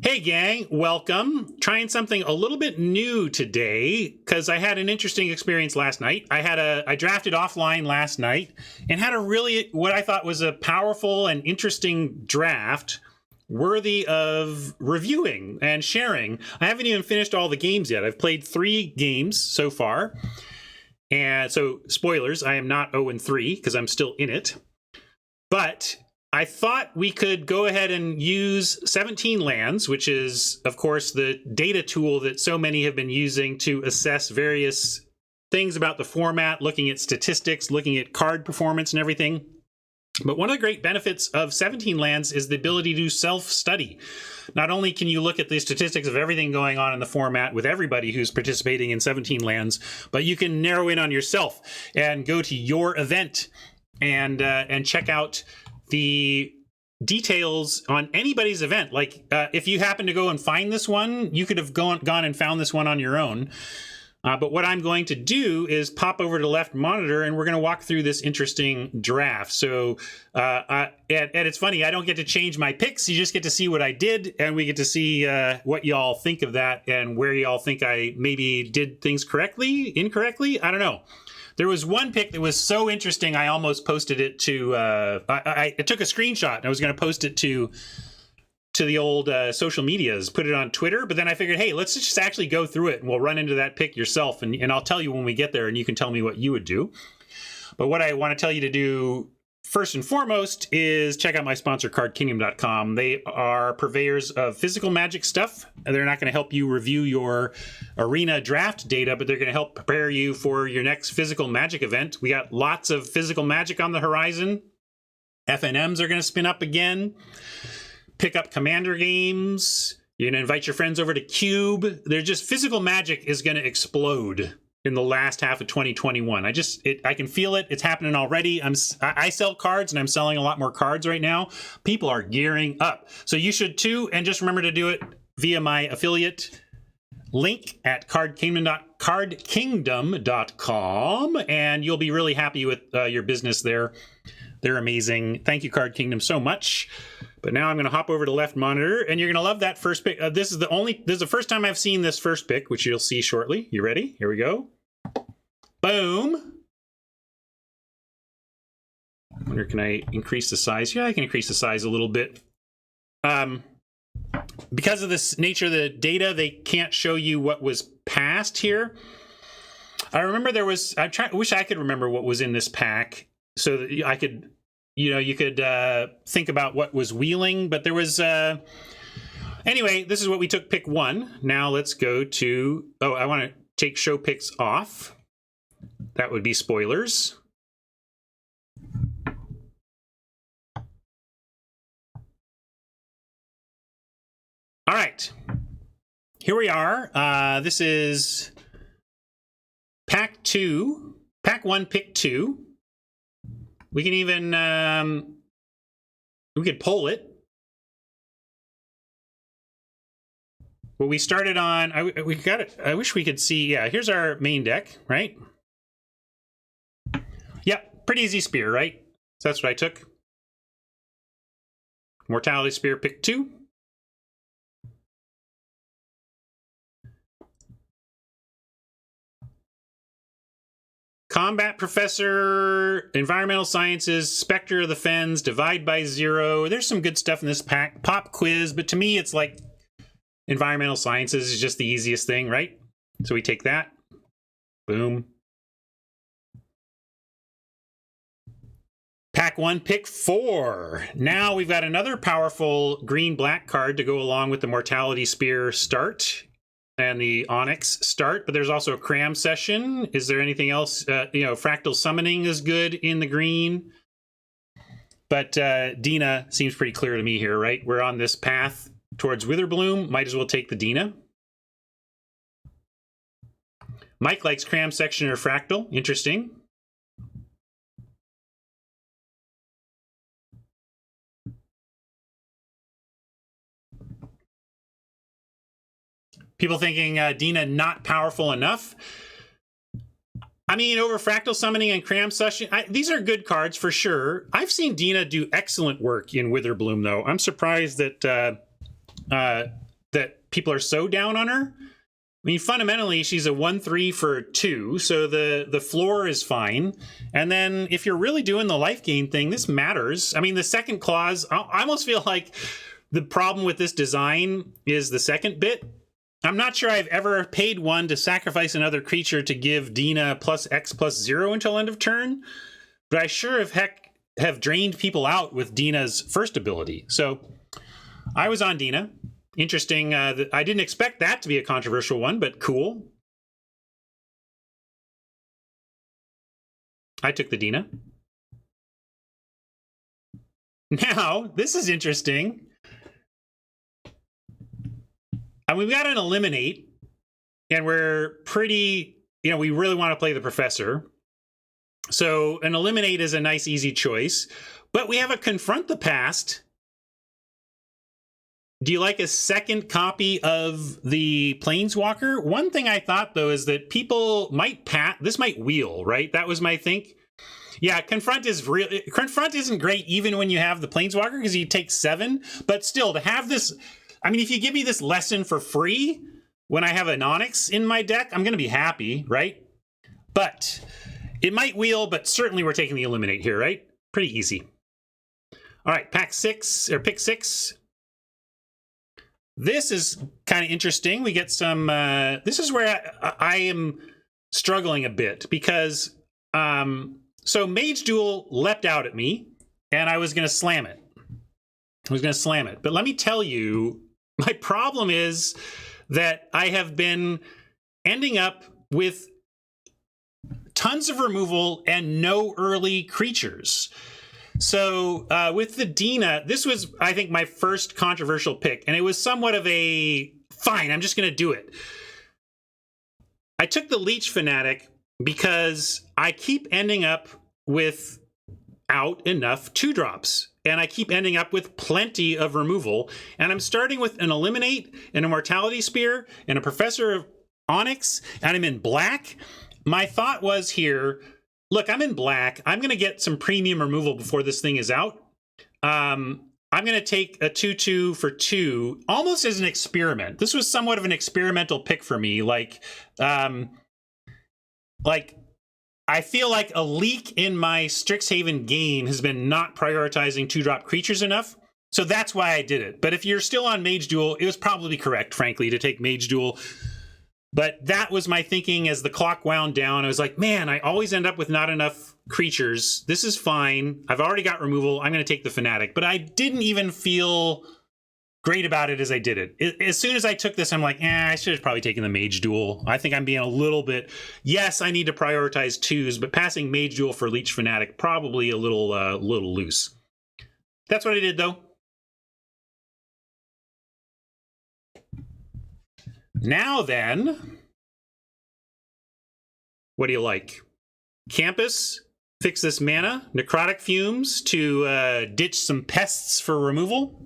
Hey gang, welcome. Trying something a little bit new today because I had an interesting experience last night. I drafted offline last night and had a really, what I thought was a powerful and interesting draft worthy of reviewing and sharing. I haven't even finished all the games yet. I've played 3 games so far. And so, spoilers, I am not 0-3 because I'm still in it. But I thought we could go ahead and use 17 lands, which is, of course, the data tool that so many have been using to assess various things about the format, looking at statistics, looking at card performance and everything. But one of the great benefits of 17 lands is the ability to self-study. Not only can you look at the statistics of everything going on in the format with everybody who's participating in 17 lands, but you can narrow in on yourself and go to your event and check out the details on anybody's event. Like if you happen to go and find this one, you could have gone and found this one on your own. But what I'm going to do is pop over to left monitor and we're going to walk through this interesting draft. So, and it's funny, I don't get to change my picks. You just get to see what I did, and we get to see what y'all think of that and where y'all think I maybe did things correctly, incorrectly. I don't know. There was one pick that was so interesting, I almost posted it to, I took a screenshot and I was going to post it to the old social medias, put it on Twitter, but then I figured, hey, let's just actually go through it and we'll run into that pick yourself, and I'll tell you when we get there and you can tell me what you would do. But what I want to tell you to do first and foremost is check out my sponsor, CardKingdom.com. They are purveyors of physical Magic stuff. They're not going to help you review your arena draft data, but they're going to help prepare you for your next physical Magic event. We got lots of physical Magic on the horizon. FNMs are going to spin up again. Pick up Commander games. You're going to invite your friends over to Cube. They're just, physical Magic is going to explode in the last half of 2021. I can feel it. It's happening already. I sell cards and I'm selling a lot more cards right now. People are gearing up. So you should too. And just remember to do it via my affiliate link at cardkingdom.com. And you'll be really happy with your business there. They're amazing. Thank you, Card Kingdom, so much. But now I'm going to hop over to left monitor, and you're going to love that first pick. This is the first time I've seen this first pick, which you'll see shortly. You ready? Here we go. Boom. I wonder, can I increase the size? Yeah, I can increase the size a little bit. Because of this nature of the data, they can't show you what was passed here. I remember there was, I wish I could remember what was in this pack so that I could, you could think about what was wheeling, but there was, anyway, this is what we took pick 1. Now let's go to, I want to take show picks off. That would be spoilers. All right, here we are. This is pack 1, pick 2. We can even, we could poll it. But we started on, we got it. I wish we could see, yeah, here's our main deck, right? Yep, pretty easy spear, right? So that's what I took. Mortality Spear, pick 2. Combat Professor, Environmental Sciences, Spectre of the Fens, Divide by Zero. There's some good stuff in this pack. Pop Quiz, but to me it's like Environmental Sciences is just the easiest thing, right? So we take that. Boom. Pack 1, pick 4. Now we've got another powerful green-black card to go along with the Mortality Spear start and the Onyx start, but there's also a Cram Session. Is there anything else? Fractal Summoning is good in the green. But Dina seems pretty clear to me here, right? We're on this path towards Witherbloom. Might as well take the Dina. Mike likes Cram Section or Fractal. Interesting. People thinking Dina not powerful enough. I mean, over Fractal Summoning and Cram Session, these are good cards for sure. I've seen Dina do excellent work in Witherbloom, though. I'm surprised that that people are so down on her. I mean, fundamentally, she's a 1/3 for 2, so the floor is fine. And then if you're really doing the life gain thing, this matters. I mean, the second clause, I almost feel like the problem with this design is the second bit. I'm not sure I've ever paid 1 to sacrifice another creature to give Dina +X+0 until end of turn, but I sure as heck have drained people out with Dina's first ability. So I was on Dina. Interesting. I didn't expect that to be a controversial one, but cool. I took the Dina. Now, this is interesting. And we've got an eliminate, and we're pretty, we really want to play the professor. So an eliminate is a nice, easy choice. But we have a confront the past. Do you like a second copy of the Planeswalker? One thing I thought, though, is that people might this might wheel, right? That was my think. Yeah, confront isn't great even when you have the Planeswalker because you take 7. But still, to have this, I mean, if you give me this lesson for free when I have an Onyx in my deck, I'm going to be happy, right? But it might wheel, but certainly we're taking the eliminate here, right? Pretty easy. All right, pick 6. This is kind of interesting. We get some, this is where I am struggling a bit because, so Mage Duel leapt out at me and I was going to slam it. But let me tell you, my problem is that I have been ending up with tons of removal and no early creatures. So with the Dina, this was, I think, my first controversial pick, and it was somewhat of a, fine, I'm just going to do it. I took the Leech Fanatic because I keep ending up without enough 2-drops, and I keep ending up with plenty of removal, and I'm starting with an Eliminate, an Immortality Spear, and a Professor of Onyx, and I'm in black. My thought was here, look, I'm in black. I'm going to get some premium removal before this thing is out. I'm going to take a 2/2 for 2, almost as an experiment. This was somewhat of an experimental pick for me. Like I feel like a leak in my Strixhaven game has been not prioritizing 2-drop creatures enough. So that's why I did it. But if you're still on Mage Duel, it was probably correct, frankly, to take Mage Duel. But that was my thinking as the clock wound down. I was like, man, I always end up with not enough creatures. This is fine. I've already got removal. I'm going to take the Fanatic. But I didn't even feel great about it as I did it. As soon as I took this, I'm like, I should have probably taken the Mage Duel. I think I'm being a little bit, yes, I need to prioritize 2s, but passing Mage Duel for Leech Fanatic, probably a little loose. That's what I did, though. Now then, what do you like? Campus, fix this mana. Necrotic Fumes to ditch some pests for removal.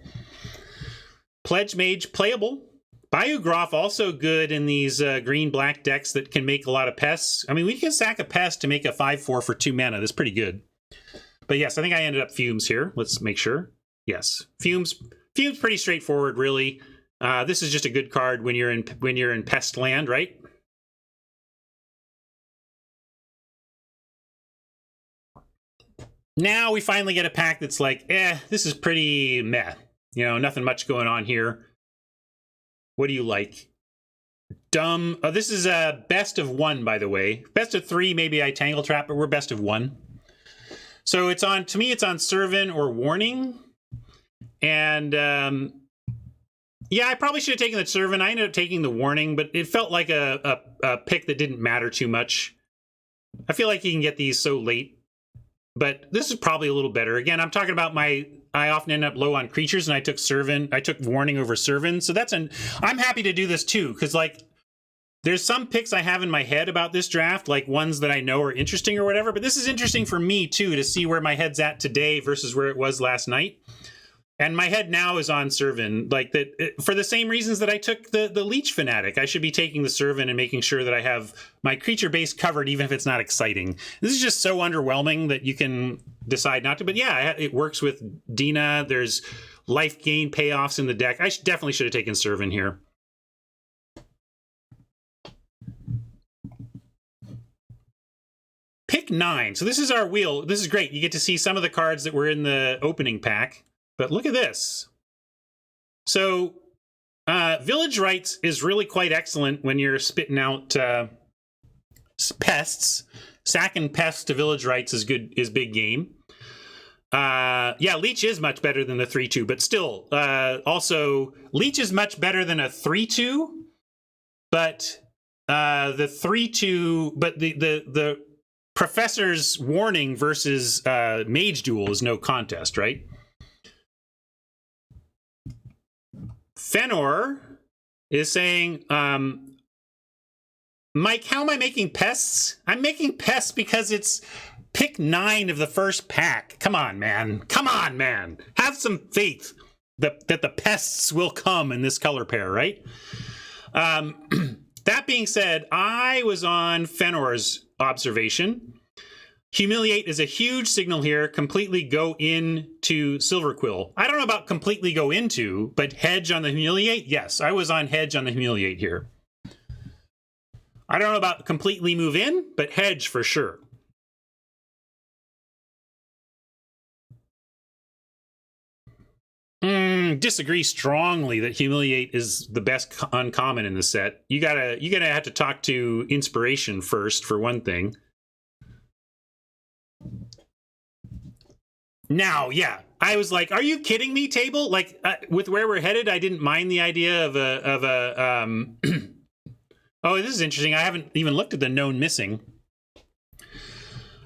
Pledge Mage, playable. Biogroff, also good in these green-black decks that can make a lot of pests. I mean, we can sack a pest to make a 5/4 for 2 mana. That's pretty good. But yes, I think I ended up Fumes here. Let's make sure. Yes, Fumes pretty straightforward, really. This is just a good card when you're in pest land, right? Now we finally get a pack that's like, this is pretty meh. Nothing much going on here. What do you like? Dumb. Oh, this is a best of 1, by the way. Best of 3, maybe I Tangle Trap, but we're best of 1. So it's on, to me, it's on Servant or Warning. And yeah, I probably should have taken the Servant. I ended up taking the Warning, but it felt like a pick that didn't matter too much. I feel like you can get these so late, but this is probably a little better. Again, I'm talking about I often end up low on creatures, and I took Warning over Servant. So I'm happy to do this too, because like there's some picks I have in my head about this draft, like ones that I know are interesting or whatever, but this is interesting for me too, to see where my head's at today versus where it was last night. And my head now is on Servant, like that for the same reasons that I took the Leech Fanatic. I should be taking the Servant and making sure that I have my creature base covered, even if it's not exciting. This is just so underwhelming that you can decide not to. But yeah, it works with Dina. There's life gain payoffs in the deck. I definitely should have taken Servant here. Pick 9. So this is our wheel. This is great. You get to see some of the cards that were in the opening pack. But look at this. So Village Rites is really quite excellent when you're spitting out pests. Sacking pests to Village Rites is good, is big game. Yeah, Leech is much better than the 3/2, but still, also Leech is much better than a 3/2, but the 3/2, but the Professor's Warning versus Mage Duel is no contest, right? Fenor is saying, Mike, how am I making pests? I'm making pests because it's pick 9 of the first pack. Come on, man. Come on, man. Have some faith that the pests will come in this color pair, right? That being said, I was on Fenor's observation. Humiliate is a huge signal here. Completely go into Silverquill. I don't know about completely go into, but hedge on the Humiliate? Yes, I was on hedge on the Humiliate here. I don't know about completely move in, but hedge for sure. Disagree strongly that Humiliate is the best uncommon in the set. You gotta have to talk to Inspiration first, for one thing. Now, yeah, I was like, "Are you kidding me, table?" Like, with where we're headed, I didn't mind the idea of a Oh, this is interesting. I haven't even looked at the known missing.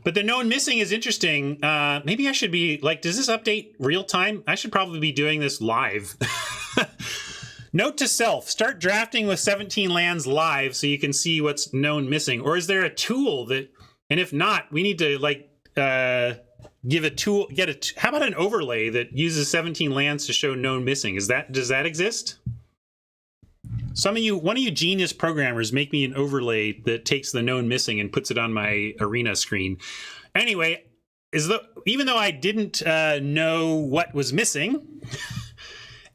But the known missing is interesting. Maybe I should be, like, does this update real time? I should probably be doing this live. Note to self, start drafting with 17 lands live so you can see what's known missing. Or is there a tool that, and if not, we need to, like, give a tool, how about an overlay that uses 17 lands to show known missing? Does that exist? One of you genius programmers, make me an overlay that takes the known missing and puts it on my arena screen. Anyway, even though I didn't know what was missing,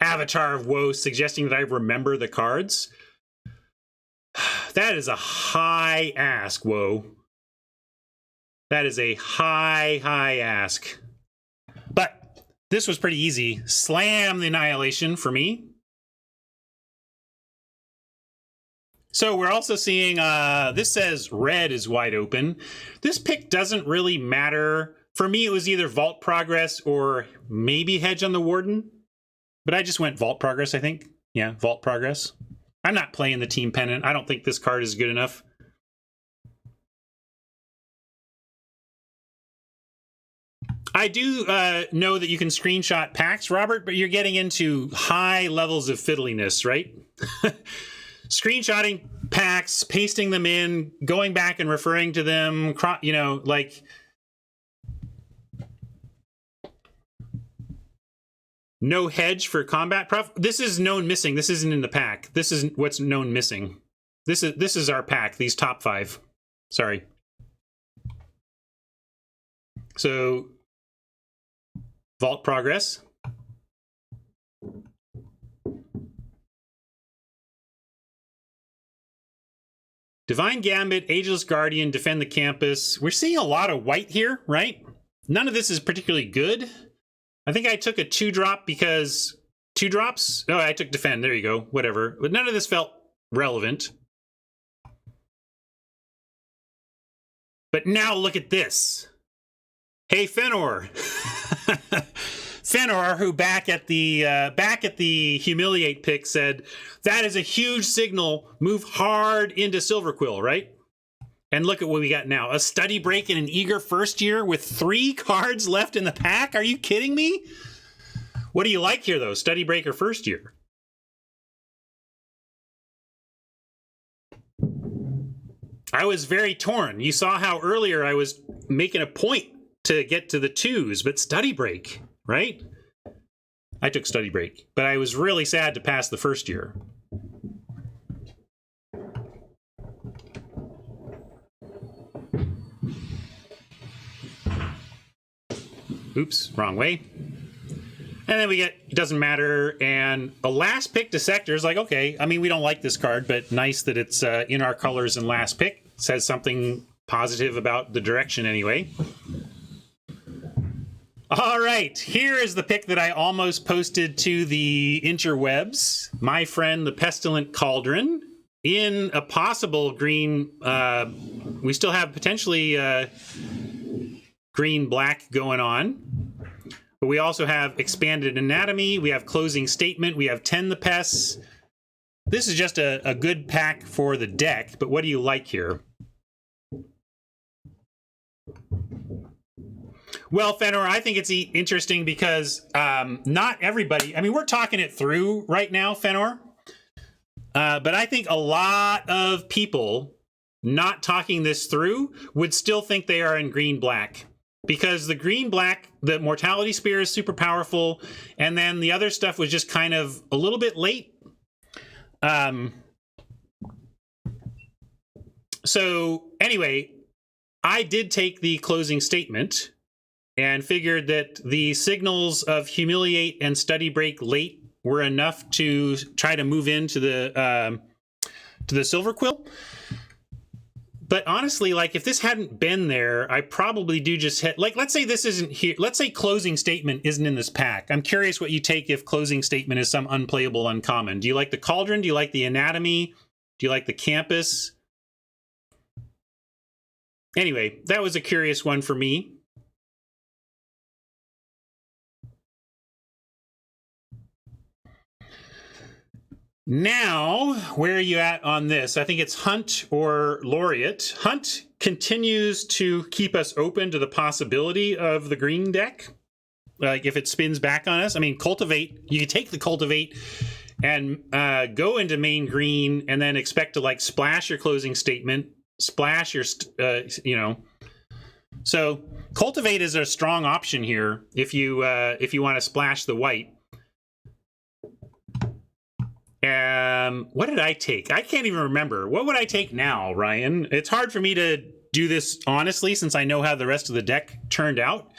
Avatar of Woe suggesting that I remember the cards, that is a high ask, Woe. That is a high ask. But this was pretty easy. Slam the Annihilation for me. So we're also seeing, this says red is wide open. This pick doesn't really matter. For me, it was either Vault Progress or maybe Hedge on the Warden. But I just went Vault Progress, I think. Yeah, Vault Progress. I'm not playing the Team Pennant. I don't think this card is good enough. I do know that you can screenshot packs, Robert, but you're getting into high levels of fiddliness, right? Screenshotting packs, pasting them in, going back and referring to them, you know, like... No hedge for combat prof. This is known missing. This isn't in the pack. This is what's known missing. This is our pack, these top 5. Sorry. So, Vault Progress. Divine Gambit, Ageless Guardian, Defend the Campus. We're seeing a lot of white here, right? None of this is particularly good. I think I took a 2-drop because 2 drops? Oh, I took Defend. There you go. Whatever. But none of this felt relevant. But now look at this. Hey, Fenor. Fenor, who back at the Humiliate pick said, that is a huge signal. Move hard into Silverquill, right? And look at what we got now. A Study Break and an Eager First Year with 3 cards left in the pack? Are you kidding me? What do you like here, though? Study Break or First Year? I was very torn. You saw how earlier I was making a point to get to the 2s, but Study Break, right? I took Study Break, but I was really sad to pass the First Year. Oops, wrong way. And then we get It Doesn't Matter, and a last pick dissector is like, okay, I mean, we don't like this card, but nice that it's in our colors and last pick. It says something positive about the direction anyway. All right, here is the pick that I almost posted to the interwebs. My friend, the Pestilent Cauldron, in a possible green. We still have potentially green-black going on. But we also have Expanded Anatomy. We have Closing Statement. We have Tend the Pests. This is just a good pack for the deck, but what do you like here? Well, Fenor, I think it's interesting because not everybody, I mean, we're talking it through right now, Fenor, but I think a lot of people not talking this through would still think they are in green-black. Because the green-black, the Mortality Spear is super powerful, and then the other stuff was just kind of a little bit late. So anyway, I did take the Closing Statement and figured that the signals of Humiliate and Study Break late were enough to try to move into the Silver Quill. But honestly, like, if this hadn't been there, I probably do just hit, like, let's say this isn't here. Let's say Closing Statement isn't in this pack. I'm curious what you take if Closing Statement is some unplayable uncommon. Do you like the Cauldron? Do you like the Anatomy? Do you like the Campus? Anyway, that was a curious one for me. Now, where are you at on this? I think it's Hunt or Laureate. Hunt continues to keep us open to the possibility of the green deck. Like, if it spins back on us. I mean, Cultivate, you can take the Cultivate and go into main green and then expect to, like, splash your Closing Statement, splash your, you know. So, Cultivate is a strong option here if you want to splash the white. What did I take? I can't even remember. What would I take now, Ryan? It's hard for me to do this honestly since I know how the rest of the deck turned out.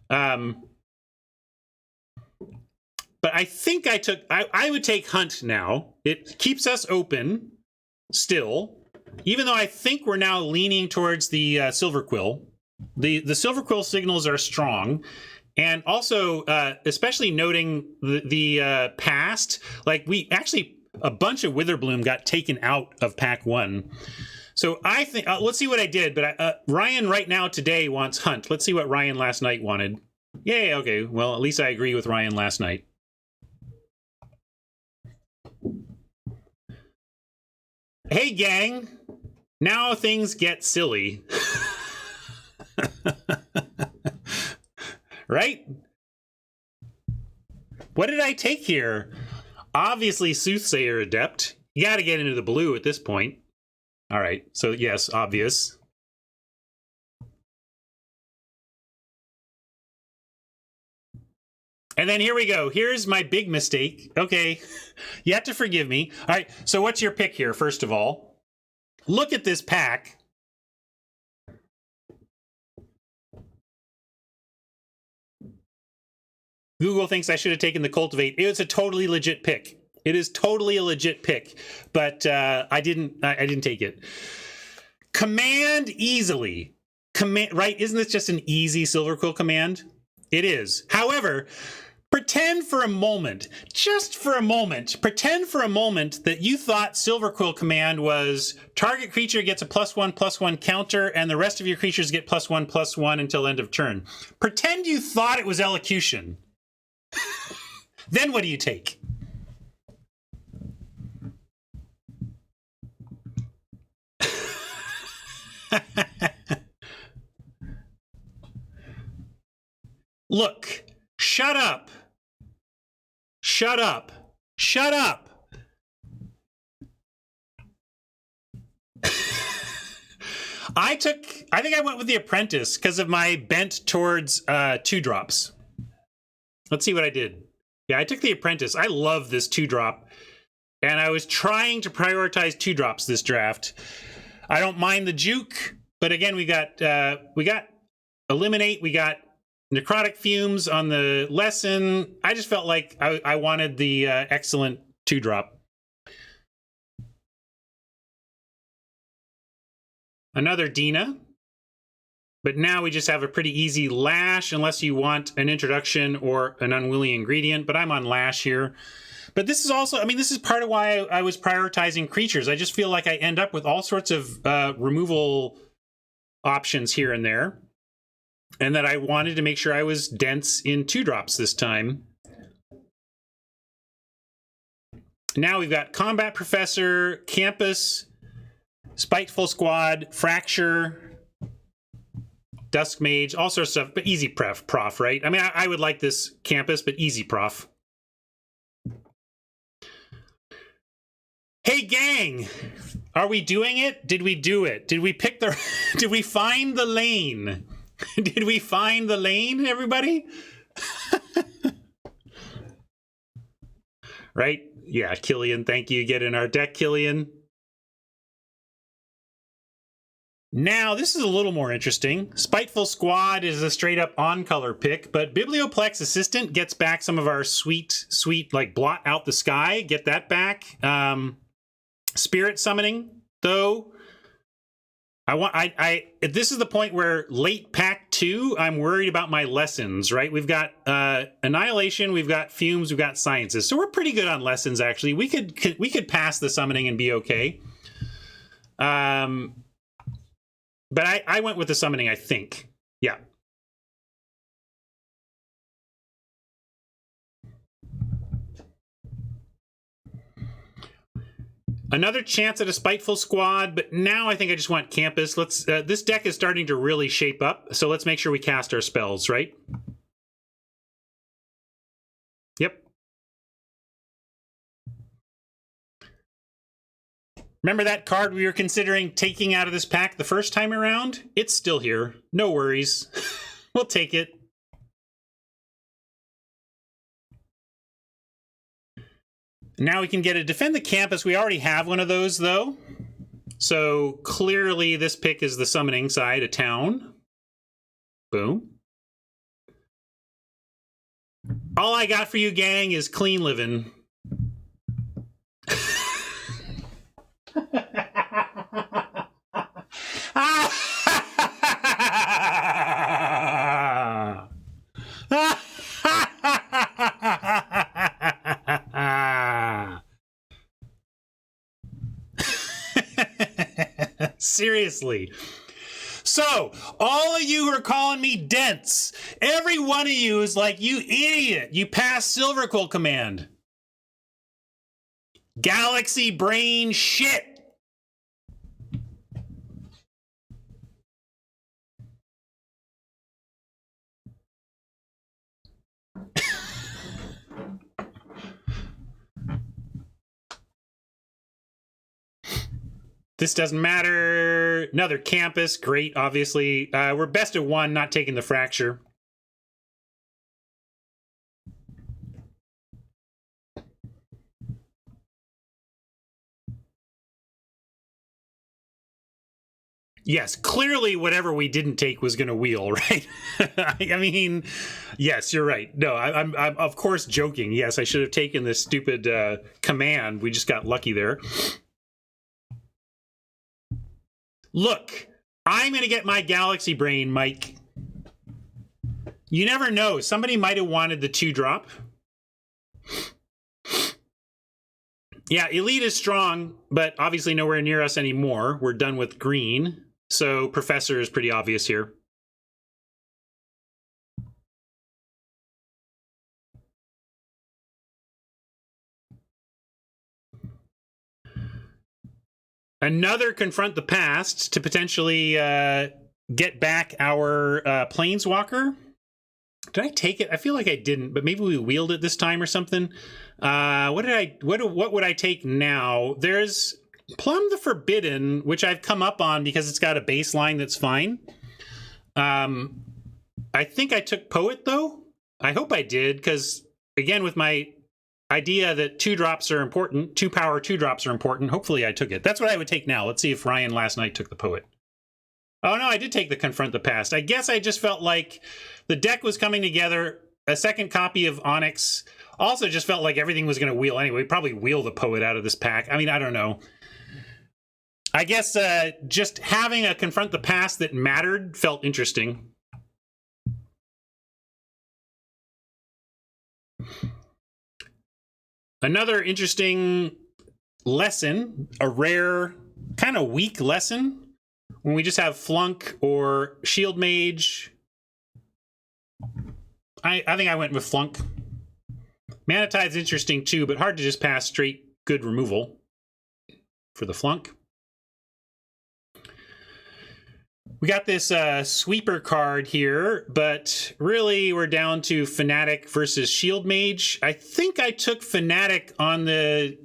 But I think I would take Hunt now. It keeps us open still, even though I think we're now leaning towards the Silver Quill. The Silver Quill signals are strong. And also, especially noting the past, like, we actually, a bunch of Witherbloom got taken out of pack one. So I think, let's see what I did. But Ryan right now today wants Hunt. Let's see what Ryan last night wanted. Yay, okay. Well, at least I agree with Ryan last night. Hey, gang. Now things get silly. Right? What did I take here? Obviously, Soothsayer Adept. You got to get into the blue at this point. All right, so yes, obvious. And then here we go. Here's my big mistake. Okay, you have to forgive me. All right, so what's your pick here, first of all? Look at this pack. Google thinks I should have taken the Cultivate. It's a totally legit pick. It is totally a legit pick, but I didn't take it. Command easily. Right? Isn't this just an easy Silver Quill command? It is. However, pretend for a moment, just for a moment, pretend for a moment that you thought Silver Quill command was target creature gets a +1/+1 counter, and the rest of your creatures get +1/+1 until end of turn. Pretend you thought it was Elocution. Then what do you take? Look, shut up. Shut up. Shut up. I think I went with the Apprentice because of my bent towards 2-drops. Let's see what I did. Yeah, I took the Apprentice. I love this 2-drop. And I was trying to prioritize 2-drops this draft. I don't mind the juke, but again, we got Eliminate, we got Necrotic Fumes on the lesson. I just felt like I wanted the excellent 2-drop. Another Dina. But now we just have a pretty easy Lash, unless you want an introduction or an unwilling ingredient. But I'm on Lash here. But this is also, I mean, this is part of why I was prioritizing creatures. I just feel like I end up with all sorts of removal options here and there. And that I wanted to make sure I was dense in 2-drops this time. Now we've got Combat Professor, Campus, Spiteful Squad, Fracture, Dusk Mage, all sorts of stuff, but easy prof, right? I mean, I would like this Campus, but easy prof. Hey, gang! Are we doing it? Did we do it? Did we pick the... Did we find the lane? Did we find the lane, everybody? Right? Yeah, Killian, thank you. Get in our deck, Killian. Now, this is a little more interesting. Spiteful Squad is a straight-up on-color pick, but Biblioplex Assistant gets back some of our sweet, like, blot out the sky. Get that back. Spirit Summoning, though. This is the point where late pack 2, I'm worried about my lessons, right? We've got Annihilation, we've got Fumes, we've got Sciences. So we're pretty good on lessons, actually. We could pass the summoning and be okay. But I went with the summoning, I think. Yeah. Another chance at a Spiteful Squad, but now I think I just want Campus. Let's. This deck is starting to really shape up, so let's make sure we cast our spells, right? Yep. Remember that card we were considering taking out of this pack the first time around? It's still here. No worries. We'll take it. Now we can get a Defend the Campus. We already have one of those, though. So clearly this pick is the summoning side, a town. Boom. All I got for you, gang, is clean living. Seriously. So, all of you who are calling me dense, every one of you is like, you idiot, you passed Silver Quill Command. Galaxy brain shit. This doesn't matter. Another Campus, great, obviously. We're best of 1, not taking the Fracture. Yes, clearly whatever we didn't take was going to wheel, right? I mean, yes, you're right. No, I'm of course joking. Yes, I should have taken this stupid command. We just got lucky there. Look, I'm going to get my Galaxy Brain, Mike. You never know. Somebody might have wanted the 2-drop. Yeah, Elite is strong, but obviously nowhere near us anymore. We're done with green. So Professor is pretty obvious here. Another Confront the Past to potentially get back our Planeswalker. Did I take it? I feel like I didn't, but maybe we wheeled it this time or something. What would I take now? There's Plumb the Forbidden, which I've come up on because it's got a baseline that's fine. I think I took Poet, though. I hope I did, because, again, with my idea that 2-drops are important, 2-power 2-drops are important, hopefully I took it. That's what I would take now. Let's see if Ryan last night took the Poet. Oh no, I did take the Confront the Past. I guess I just felt like the deck was coming together. A second copy of Onyx. Also just felt like everything was going to wheel anyway. Probably wheel the Poet out of this pack. I mean, I don't know. I guess just having a Confront the Past that mattered felt interesting. Another interesting lesson, a rare, kind of weak lesson, when we just have Flunk or Shield Mage. I think I went with Flunk. Mana Tide's interesting too, but hard to just pass straight good removal for the Flunk. We got this sweeper card here, but really we're down to Fanatic versus Shield Mage. I think I took Fanatic on the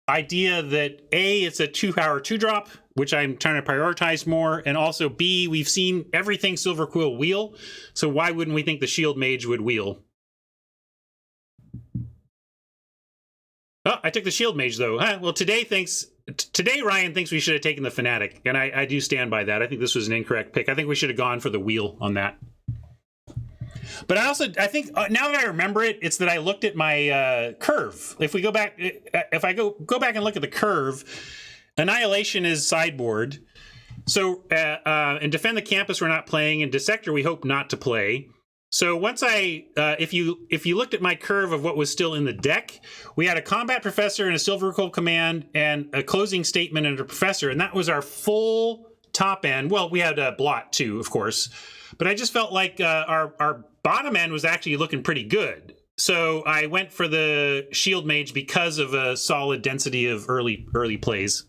idea that A, it's a 2-power 2-drop, which I'm trying to prioritize more, and also B, we've seen everything Silver Quill wheel, so why wouldn't we think the Shield Mage would wheel? Oh, I took the Shield Mage though. Huh? Well, today Ryan thinks we should have taken the Fanatic, and I do stand by that. I think this was an incorrect pick. I think we should have gone for the wheel on that. But I think now that I remember it, it's that I looked at my curve. If we go back, if I go back and look at the curve, Annihilation is sideboard. So in Defend the Campus, we're not playing. In Dissector, we hope not to play. So once if you looked at my curve of what was still in the deck, we had a Combat Professor and a Silver Quill Command and a Closing Statement and a Professor, and that was our full top end. Well, we had a Blot too, of course, but I just felt like our bottom end was actually looking pretty good. So I went for the Shield Mage because of a solid density of early plays.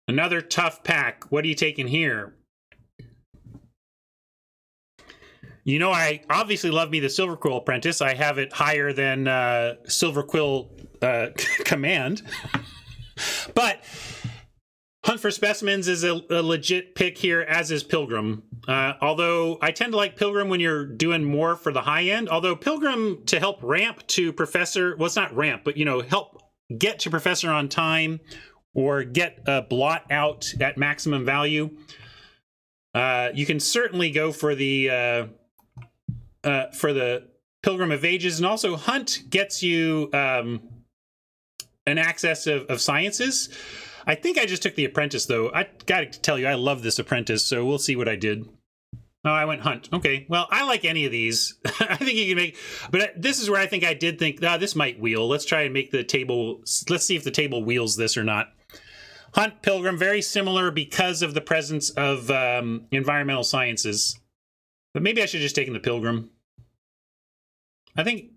Another tough pack. What are you taking here? You know, I obviously love me the Silver Quill Apprentice. I have it higher than Silver Quill Command. But Hunt for Specimens is a legit pick here, as is Pilgrim. Although I tend to like Pilgrim when you're doing more for the high end. Although Pilgrim to help ramp to Professor, well, it's not ramp, but, you know, help get to Professor on time or get a Blot out at maximum value. You can certainly go for the Pilgrim of Ages, and also Hunt gets you an access of sciences. I think I just took the Apprentice, though. I got to tell you, I love this Apprentice, so we'll see what I did. Oh, I went Hunt. Okay, well, I like any of these. I think you can make... But this is where I think I did think, this might wheel. Let's try and make the table... Let's see if the table wheels this or not. Hunt, Pilgrim, very similar because of the presence of environmental sciences. But maybe I should have just taken the Pilgrim. I think...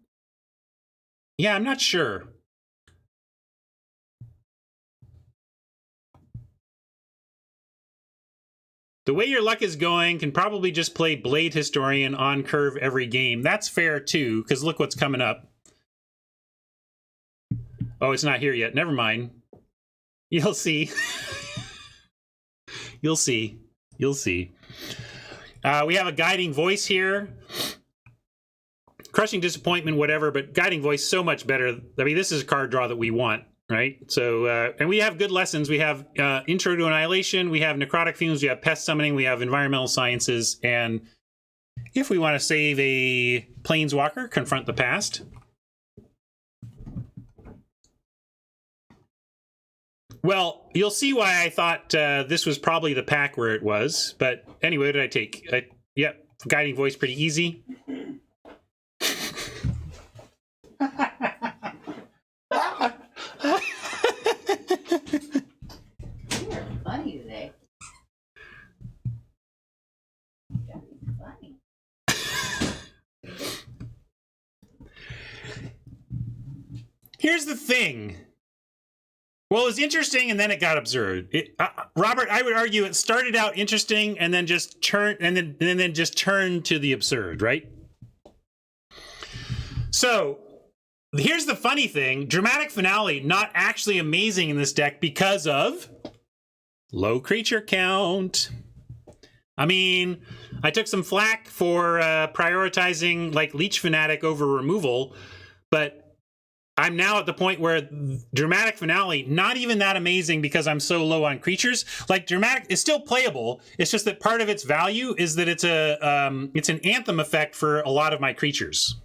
Yeah, I'm not sure. The way your luck is going, can probably just play Blade Historian on curve every game. That's fair, too, because look what's coming up. Oh, it's not here yet. Never mind. You'll see. You'll see. You'll see. We have a Guiding Voice here. Crushing Disappointment, whatever, but Guiding Voice so much better. I mean, this is a card draw that we want. Right? So, and we have good lessons. We have Intro to Annihilation, we have Necrotic Fumes, we have Pest Summoning, we have Environmental Sciences, and if we want to save a Planeswalker, Confront the Past. Well, you'll see why I thought this was probably the pack where it was, but anyway, what did I take? Yep, Guiding Voice, pretty easy. Funny today. Funny. Here's the thing. Well, it was interesting, and then it got absurd. Robert, I would argue it started out interesting, and then just turned, and then just turned to the absurd, right? So here's the funny thing: Dramatic Finale not actually amazing in this deck because of low creature count. I mean, I took some flack for prioritizing like Leech Fanatic over removal, but I'm now at the point where Dramatic Finale, not even that amazing because I'm so low on creatures. Like Dramatic is still playable. It's just that part of its value is that it's an anthem effect for a lot of my creatures.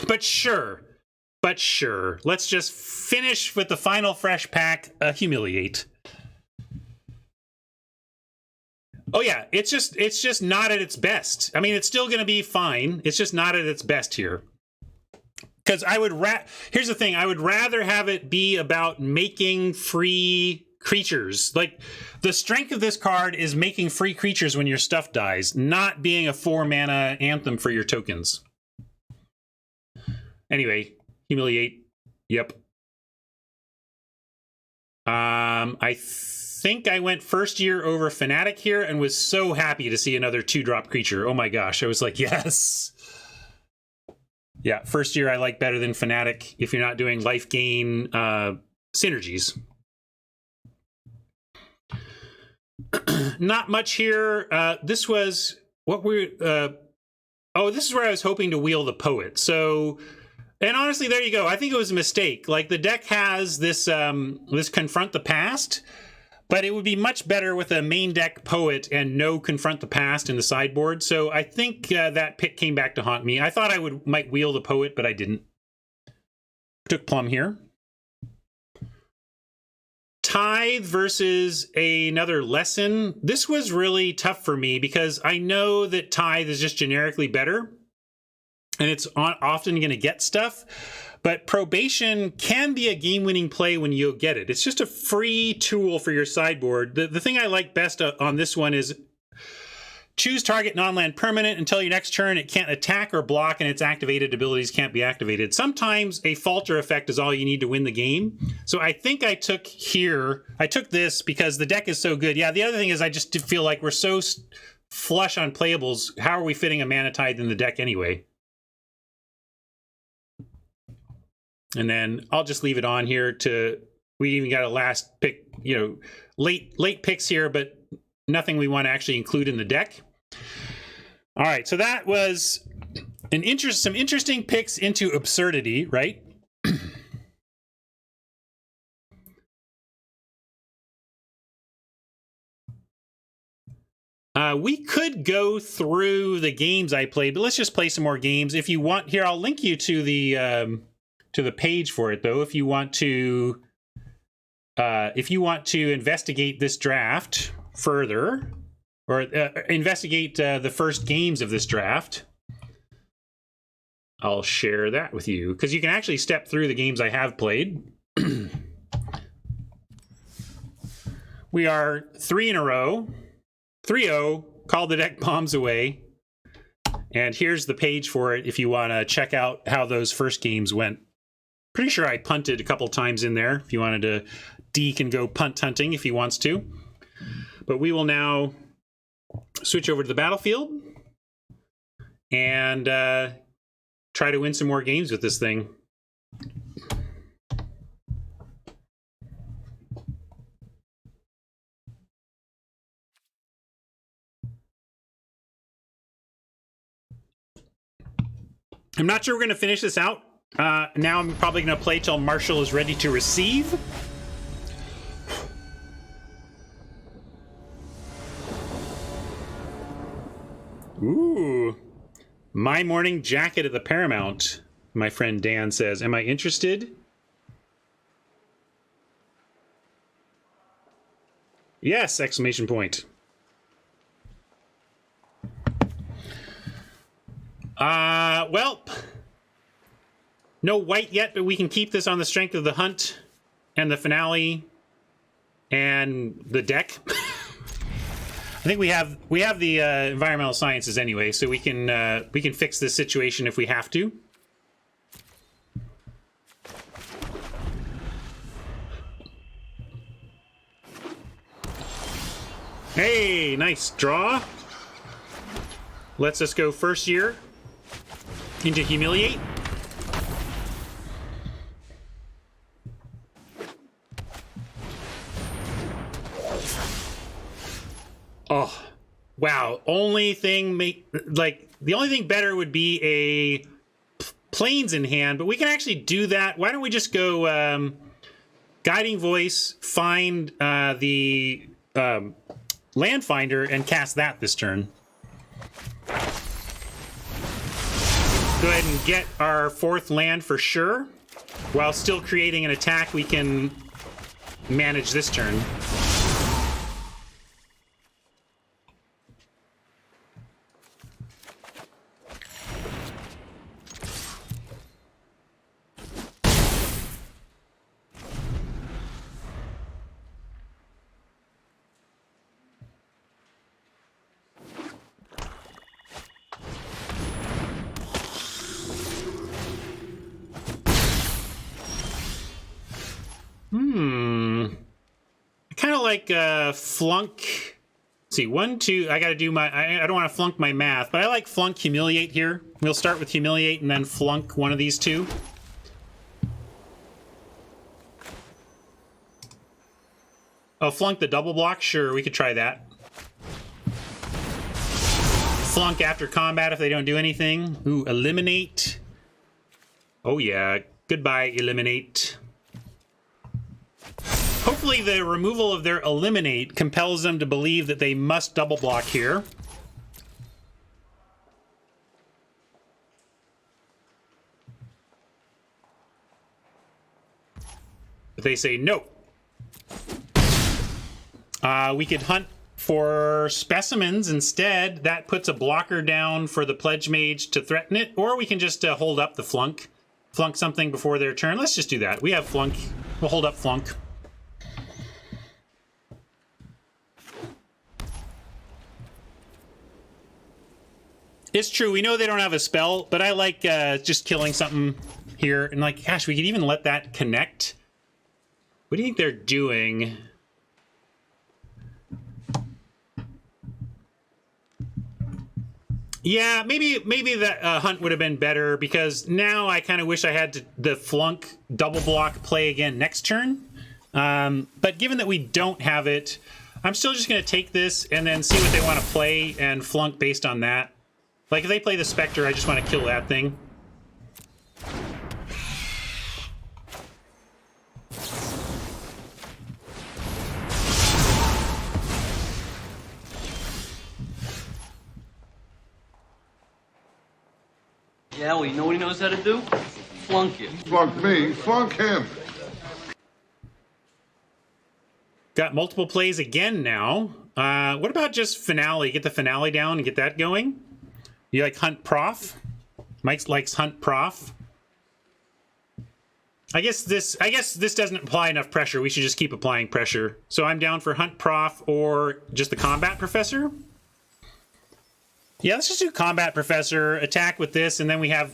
But sure. Let's just finish with the final fresh pack, Humiliate. Oh yeah, it's just not at its best. I mean, it's still going to be fine. It's just not at its best here. Because here's the thing, I would rather have it be about making free creatures. Like, the strength of this card is making free creatures when your stuff dies, not being a 4-mana anthem for your tokens. Anyway, Humiliate. Yep. I think I went first year over Fnatic here and was so happy to see another 2-drop creature. Oh my gosh, I was like, yes. Yeah, first year I like better than Fnatic if you're not doing life gain synergies. Not much here. This was what we this is where I was hoping to wheel the Poet. So, and honestly, there you go. I think it was a mistake. Like, the deck has this this Confront the Past, but it would be much better with a main deck Poet and no Confront the Past in the sideboard. So I think that pick came back to haunt me. I thought I might wheel the Poet, but I didn't. Took Plum here. Tithe versus another Lesson. This was really tough for me because I know that Tithe is just generically better, and it's often going to get stuff. But Probation can be a game-winning play when you get it. It's just a free tool for your sideboard. The thing I like best on this one is choose target non-land permanent. Until your next turn, it can't attack or block, and its activated abilities can't be activated. Sometimes a Falter effect is all you need to win the game. So I think I took this because the deck is so good. Yeah, the other thing is I just feel like we're so flush on playables. How are we fitting a Mana Tithe in the deck anyway? And then I'll just leave it on here we even got a last pick, late picks here, but nothing we want to actually include in the deck. All right, so that was some interesting picks into absurdity, right? We could go through the games I played, but let's just play some more games. If you want, here, I'll link you to the page for it, though, if you want to investigate this draft further, or investigate the first games of this draft. I'll share that with you, because you can actually step through the games I have played. We are 3 in a row. 3-0, call the deck bombs away. And here's the page for it if you want to check out how those first games went. Pretty sure I punted a couple times in there if you wanted to. Deke can go punt hunting if he wants to. But we will now switch over to the battlefield and try to win some more games with this thing. I'm not sure we're going to finish this out. Now I'm probably going to play till Marshall is ready to receive. Ooh. My morning jacket at the Paramount, my friend Dan says. Am I interested? Yes! Exclamation point. Well, no white yet, but we can keep this on the strength of the hunt and the finale and the deck. I think we have the environmental sciences anyway, so we can fix this situation if we have to. Hey, nice draw. Lets us go first year into Humiliate. Oh, Wow. Only thing the only thing better would be a planes in hand, but we can actually do that. Why don't we just go Guiding Voice, find the Land Finder, and cast that this turn. Go ahead and get our 4th land for sure, while still creating an attack we can manage this turn. I kind of like flunk. Let's see, 1, 2. I got to do my. I don't want to flunk my math, but I like flunk humiliate here. We'll start with humiliate and then flunk one of these two. Oh, flunk the double block? Sure, we could try that. Flunk after combat if they don't do anything. Ooh, eliminate. Oh yeah, goodbye, eliminate. Hopefully the removal of their eliminate compels them to believe that they must double block here. But they say no. We could hunt for specimens instead. That puts a blocker down for the Pledge Mage to threaten it. Or we can just hold up the flunk. Flunk something before their turn. Let's just do that. We have flunk. We'll hold up flunk. It's true, we know they don't have a spell, but I like just killing something here. And like, gosh, we could even let that connect. What do you think they're doing? Yeah, maybe that hunt would have been better, because now I kind of wish I had the flunk double block play again next turn. But given that we don't have it, I'm still just going to take this and then see what they want to play and flunk based on that. Like, if they play the Spectre, I just want to kill that thing. Yeah, well, you know what he knows how to do? Flunk it. Flunk me, flunk him. Got multiple plays again now. What about just Finale? Get the Finale down and get that going? You like Hunt Prof? Mike likes Hunt Prof. I guess this doesn't apply enough pressure. We should just keep applying pressure. So I'm down for Hunt Prof or just the Combat Professor. Yeah, let's just do Combat Professor, attack with this, and then we have,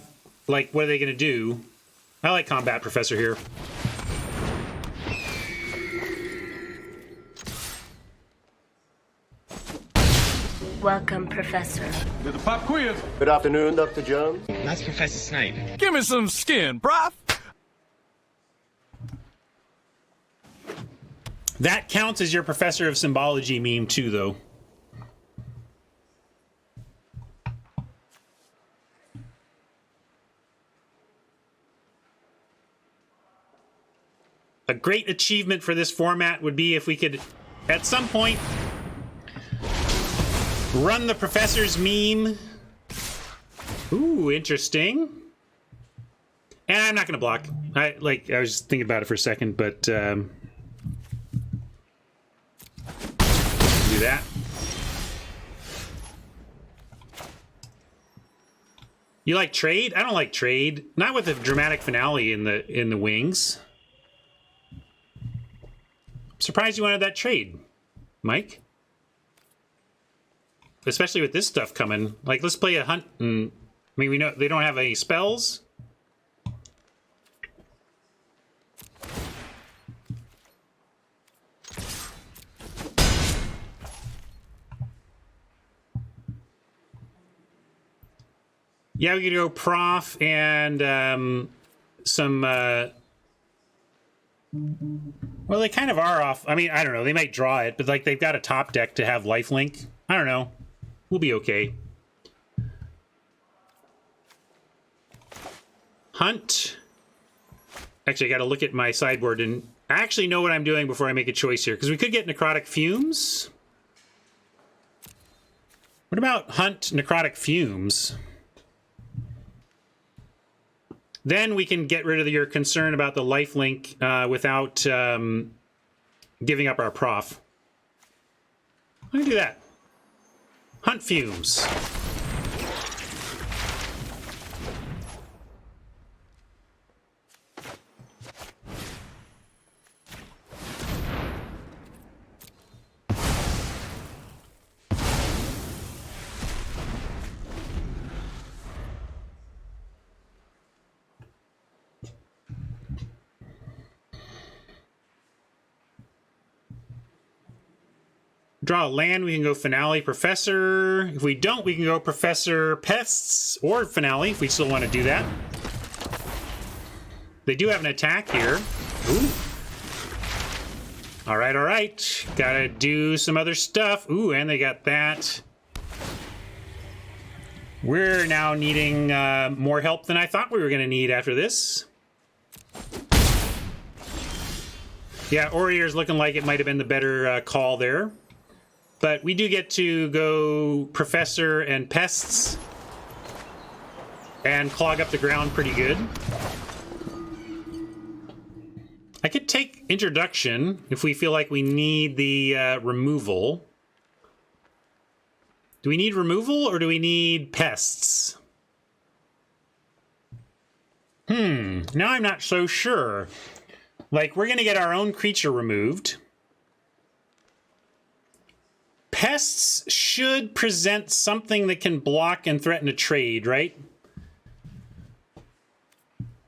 like, what are they going to do? I like Combat Professor here. Welcome, Professor. To the pop quiz. Good afternoon, Dr. Jones. That's Professor Snape. Give me some skin, bruv. That counts as your Professor of Symbology meme, too, though. A great achievement for this format would be if we could, at some point, run the Professor's meme. Ooh, interesting. And I'm not going to block. I was just thinking about it for a second, but do that. You like trade? I don't like trade. Not with the dramatic finale in the wings. Surprised you wanted that trade, Mike. Especially with this stuff coming. Like, let's play a hunt. And I mean, we know they don't have any spells. Yeah, we could go Prof and some. Well, they kind of are off. I mean, I don't know. They might draw it, but like they've got a top deck to have lifelink. I don't know. We'll be okay. Hunt. Actually, I got to look at my sideboard and actually know what I'm doing before I make a choice here, because we could get Necrotic Fumes. What about Hunt Necrotic Fumes? Then we can get rid of your concern about the lifelink without giving up our prof. I'm going to do that. Hunt Fumes. Draw a land, we can go Finale Professor. If we don't, we can go Professor Pests or Finale if we still want to do that. They do have an attack here. Ooh. All right. Gotta do some other stuff. Ooh, and they got that. We're now needing more help than I thought we were going to need after this. Yeah, Warrior's looking like it might have been the better call there. But we do get to go Professor and Pests and clog up the ground pretty good. I could take Introduction if we feel like we need the removal. Do we need removal or do we need Pests? Now I'm not so sure. Like, we're going to get our own creature removed. Pests should present something that can block and threaten a trade, right?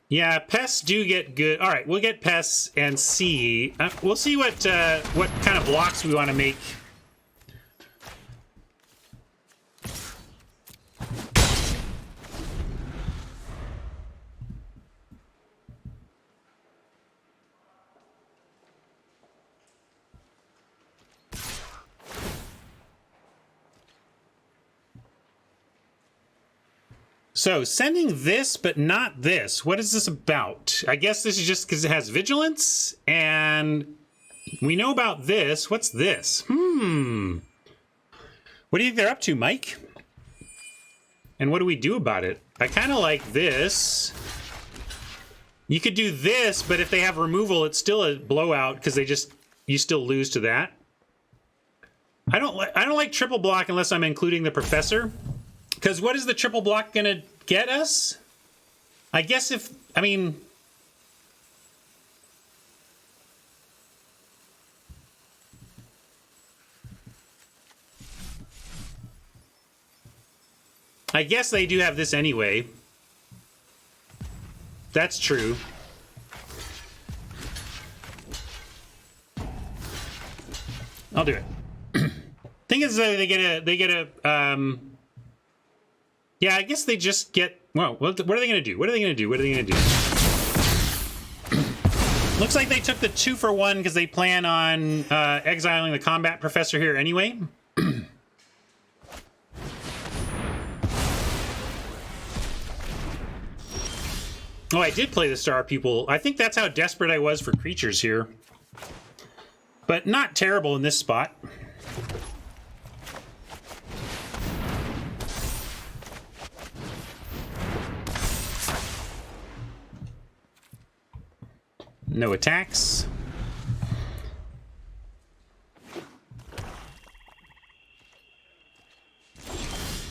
Yeah, pests do get good. All right, we'll get pests and see. We'll see what kind of blocks we want to make. So, sending this, but not this. What is this about? I guess this is just because it has Vigilance, and we know about this. What's this? What do you think they're up to, Mike? And what do we do about it? I kind of like this. You could do this, but if they have removal, it's still a blowout because you still lose to that. I don't like triple block unless I'm including the Professor. Because what is the triple block going to get us? I guess I guess they do have this anyway. That's true. I'll do it. Thing is, they get a yeah, I guess they just get... Well, what are they going to do? What are they going to do? Looks like they took the 2-for-1 because they plan on exiling the Combat Professor here anyway. Oh, I did play the Star Pupil. I think that's how desperate I was for creatures here. But not terrible in this spot. No attacks.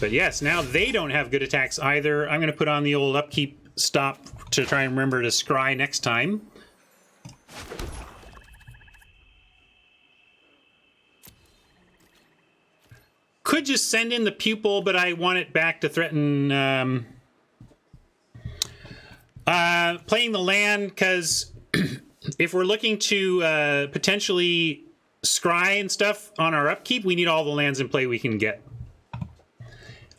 But yes, now they don't have good attacks either. I'm going to put on the old upkeep stop to try and remember to scry next time. Could just send in the Pupil, but I want it back to threaten playing the land, because if we're looking to potentially scry and stuff on our upkeep, we need all the lands in play we can get.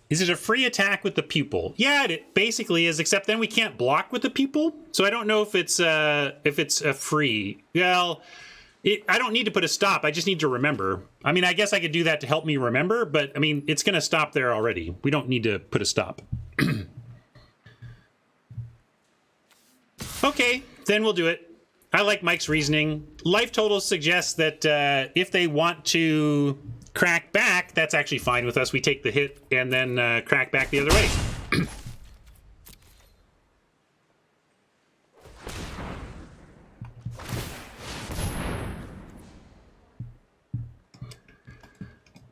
Is it a free attack with the Pupil? Yeah, it basically is, except then we can't block with the Pupil. So I don't know if it's a free. Well, I don't need to put a stop. I just need to remember. I mean, I guess I could do that to help me remember, but I mean, it's going to stop there already. We don't need to put a stop. Okay, then we'll do it. I like Mike's reasoning. Life totals suggests that if they want to crack back, that's actually fine with us. We take the hit and then crack back the other way.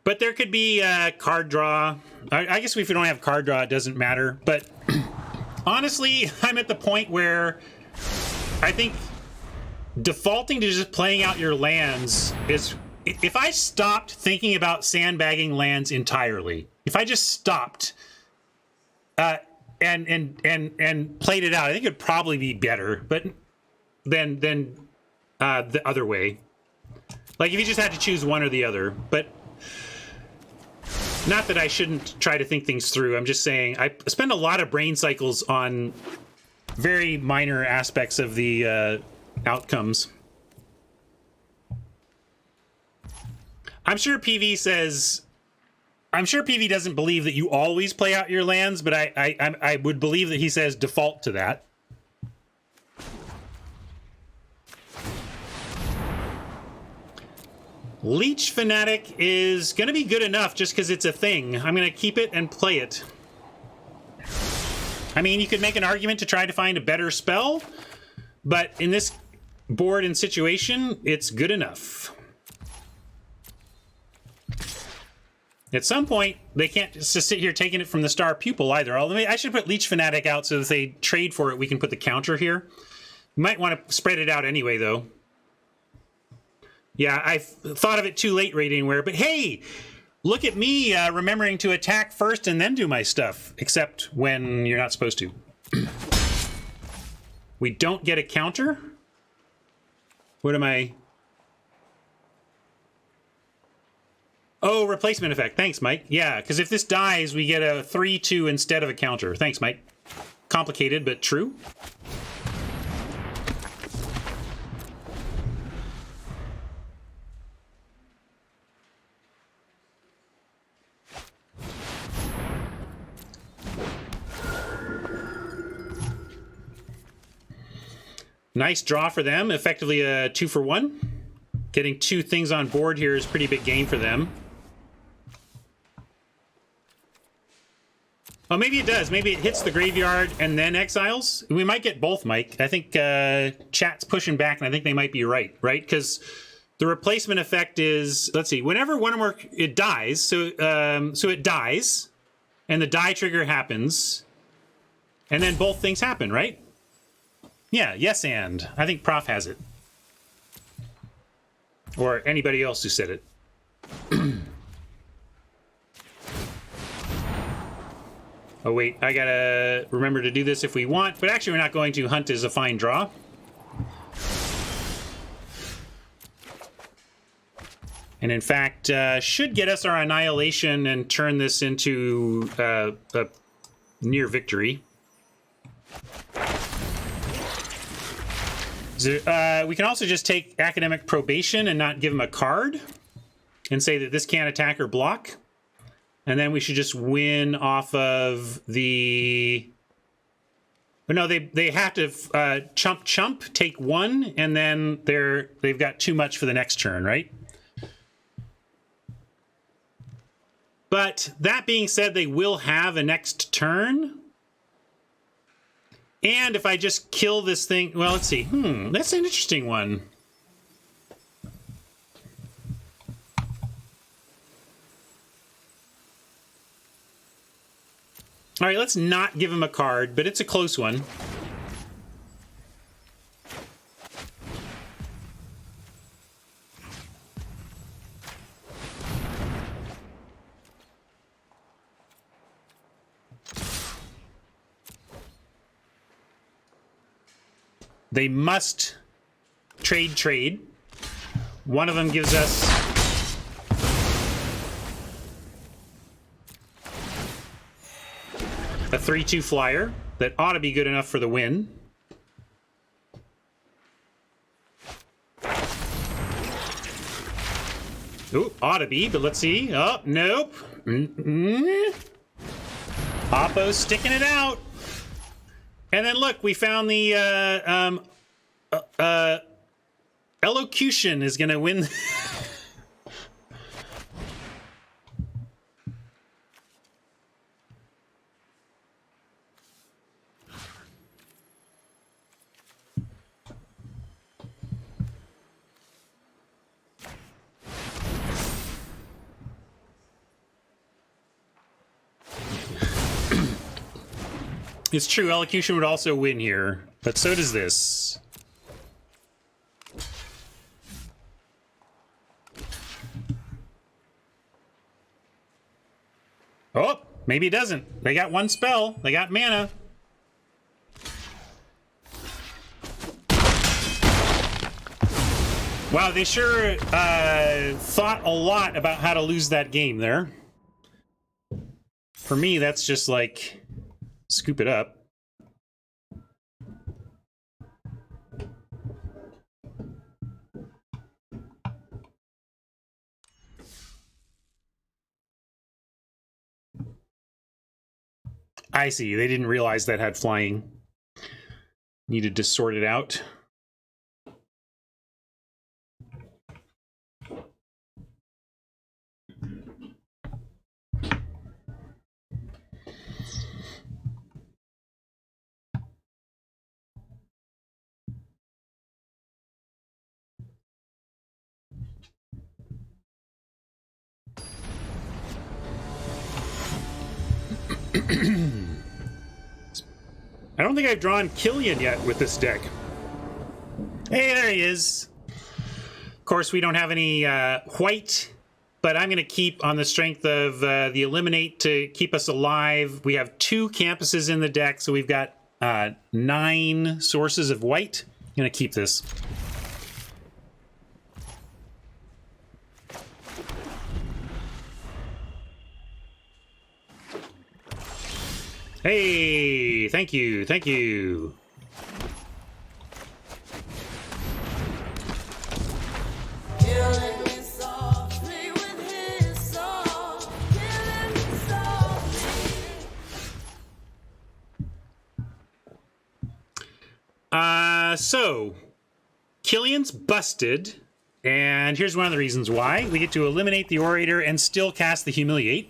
But there could be card draw. I guess if we don't have card draw, it doesn't matter. But honestly, I'm at the point where I think defaulting to just playing out your lands is... If I stopped thinking about sandbagging lands entirely, if I just stopped and played it out, I think it'd probably be better. But than the other way. Like if you just had to choose one or the other. But... Not that I shouldn't try to think things through. I'm just saying I spend a lot of brain cycles on very minor aspects of the outcomes. I'm sure PV doesn't believe that you always play out your lands, but I would believe that he says default to that. Leech Fanatic is going to be good enough just because it's a thing. I'm going to keep it and play it. I mean, you could make an argument to try to find a better spell, but in this board and situation, it's good enough. At some point, they can't just sit here taking it from the Star Pupil either. I should put Leech Fanatic out so that if they trade for it, we can put the counter here. You might want to spread it out anyway, though. Yeah, I thought of it too late, Radiantware, but hey, look at me remembering to attack first and then do my stuff, except when you're not supposed to. We don't get a counter? What am I... Oh, replacement effect. Thanks, Mike. Yeah, because if this dies, we get a 3-2 instead of a counter. Thanks, Mike. Complicated, but true. Nice draw for them. Effectively a 2-for-1. Getting two things on board here is a pretty big gain for them. Oh, maybe it does. Maybe it hits the graveyard and then exiles. We might get both, Mike. I think chat's pushing back, and I think they might be right? Because the replacement effect is, let's see, whenever one or more, it dies. So it dies, and the die trigger happens, and then both things happen, right? Yeah, yes, and. I think Prof has it. Or anybody else who said it. Oh, wait, I gotta remember to do this if we want, but actually we're not going to. Hunt is a fine draw. And in fact, should get us our Annihilation and turn this into a near victory. We can also just take Academic Probation and not give him a card and say that this can't attack or block. And then we should just win off of the... But no, they have to chump, take one, and then they've got too much for the next turn, right? But that being said, they will have a next turn. And if I just kill this thing... Well, let's see. That's an interesting one. All right, let's not give him a card, but it's a close one. They must trade. One of them gives us... a 3-2 flyer that ought to be good enough for the win. Ooh, ought to be, but let's see. Oh, nope. Oppo's sticking it out. And then look, we found the elocution is going to win. It's true, elocution would also win here, but so does this. Oh, maybe it doesn't. They got one spell. They got mana. Wow, they sure thought a lot about how to lose that game there. For me, that's just like... scoop it up. I see. They didn't realize that had flying. Needed to sort it out. I don't think I've drawn Killian yet with this deck. Hey, there he is. Of course, we don't have any white, but I'm going to keep on the strength of the Eliminate to keep us alive. We have 2 campuses in the deck, so we've got 9 sources of white. I'm going to keep this. Hey, thank you, thank you. So Killian's busted, and here's one of the reasons why. We get to eliminate the Orator and still cast the Humiliate.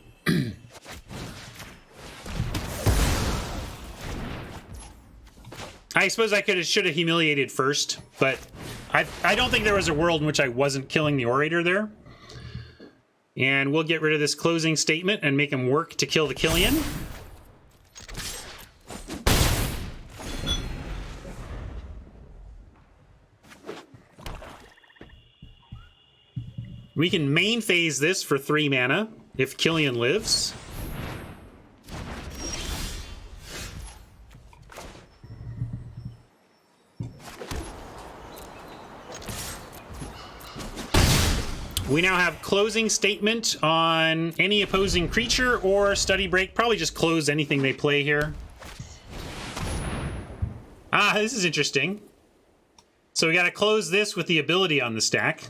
I suppose I should have humiliated first, but I don't think there was a world in which I wasn't killing the Orator there. And we'll get rid of this closing statement and make him work to kill the Killian. We can main phase this for 3 mana if Killian lives. We now have closing statement on any opposing creature or study break. Probably just close anything they play here. Ah, this is interesting. So we got to close this with the ability on the stack.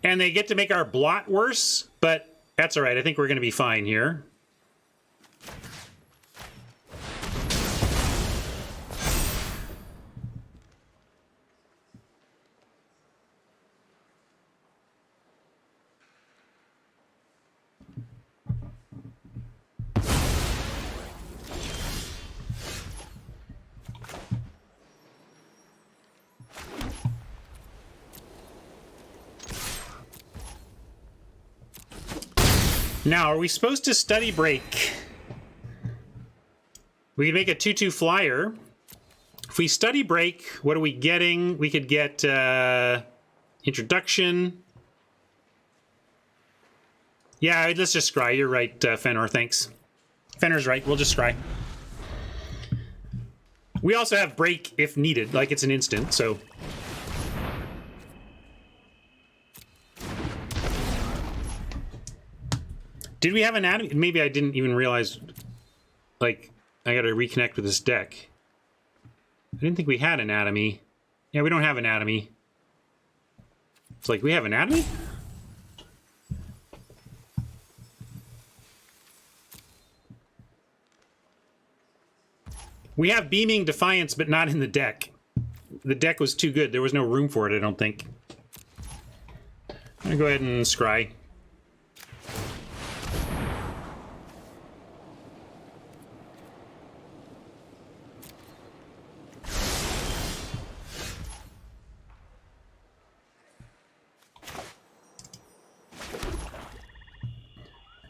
And they get to make our blot worse, but that's all right. I think we're going to be fine here. Now, are we supposed to study break? We can make a 2/2 flyer. If we study break, what are we getting? We could get introduction. Yeah, let's just scry. You're right, Fenor. Thanks. Fenor's right. We'll just scry. We also have break if needed, like it's an instant, so... Did we have anatomy? Maybe I didn't even realize, like, I gotta reconnect with this deck. I didn't think we had anatomy Yeah, we don't have anatomy. It's like, we have anatomy? We have Beaming Defiance, but not in the deck. The deck was too good. There was no room for it, I don't think. I'm gonna go ahead and scry.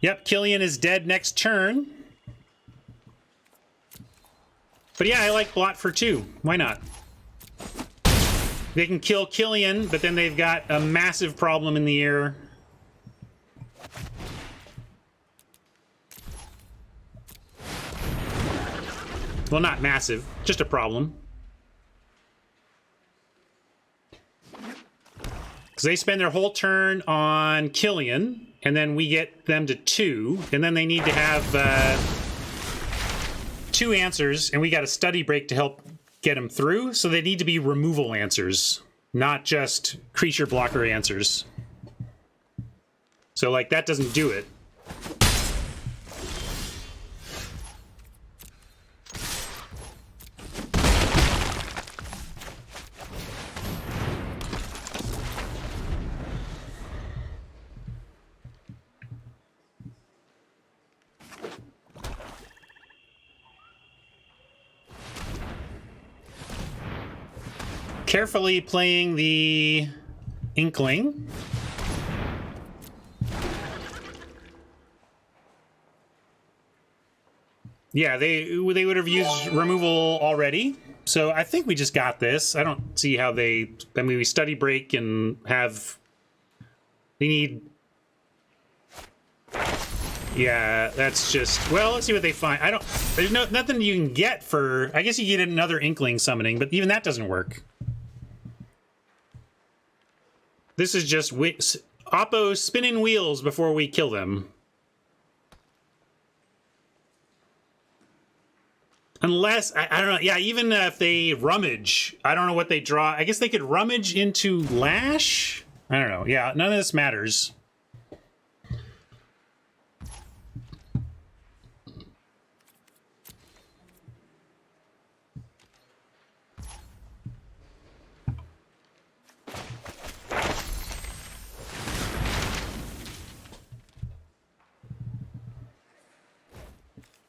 Yep, Killian is dead next turn. But yeah, I like Blot for 2. Why not? They can kill Killian, but then they've got a massive problem in the air. Well, not massive, just a problem. Because they spend their whole turn on Killian, and then we get them to 2, and then they need to have 2 answers, and we got a study break to help get them through, so they need to be removal answers, not just creature blocker answers. So, like, that doesn't do it. Carefully playing the Inkling. Yeah, they would have used removal already. So I think we just got this. I don't see how they... I mean, we study break and have... They need... Yeah, that's just... Well, let's see what they find. I don't... There's nothing you can get for... I guess you get another Inkling summoning, but even that doesn't work. This is just Oppo spinning wheels before we kill them. Unless, I don't know, yeah, even if they rummage, I don't know what they draw. I guess they could rummage into Lash? I don't know, yeah, none of this matters.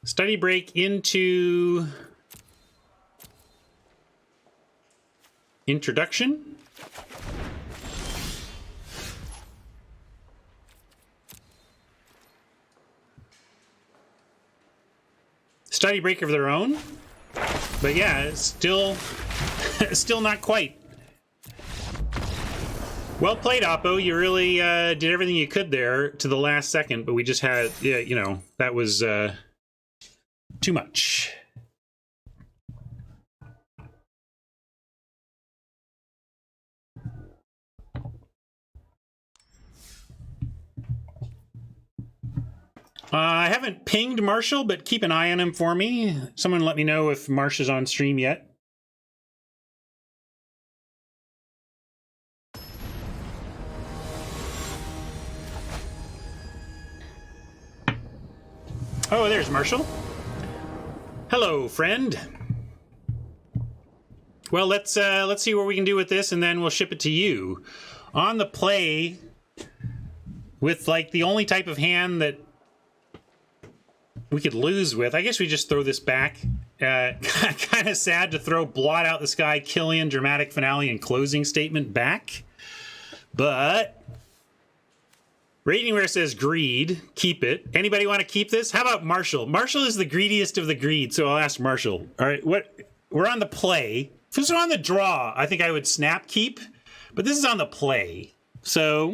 Study break into introduction. Study break of their own. But yeah, it's still not quite. Well played, Oppo. You really did everything you could there to the last second, but we just had, yeah, you know, that was too much. I haven't pinged Marshall, but keep an eye on him for me. Someone let me know if Marsh is on stream yet. Oh, there's Marshall. Hello, friend. Well, let's see what we can do with this, and then we'll ship it to you. On the play, with like the only type of hand that we could lose with, I guess we just throw this back. Kind of sad to throw Blot Out the Sky, Killian, Dramatic Finale, and Closing Statement back. But Ratingware says greed. Keep it. Anybody want to keep this? How about Marshall? Marshall is the greediest of the greed, so I'll ask Marshall. All right, we're on the play. If this was on the draw, I think I would snap keep, but this is on the play. So,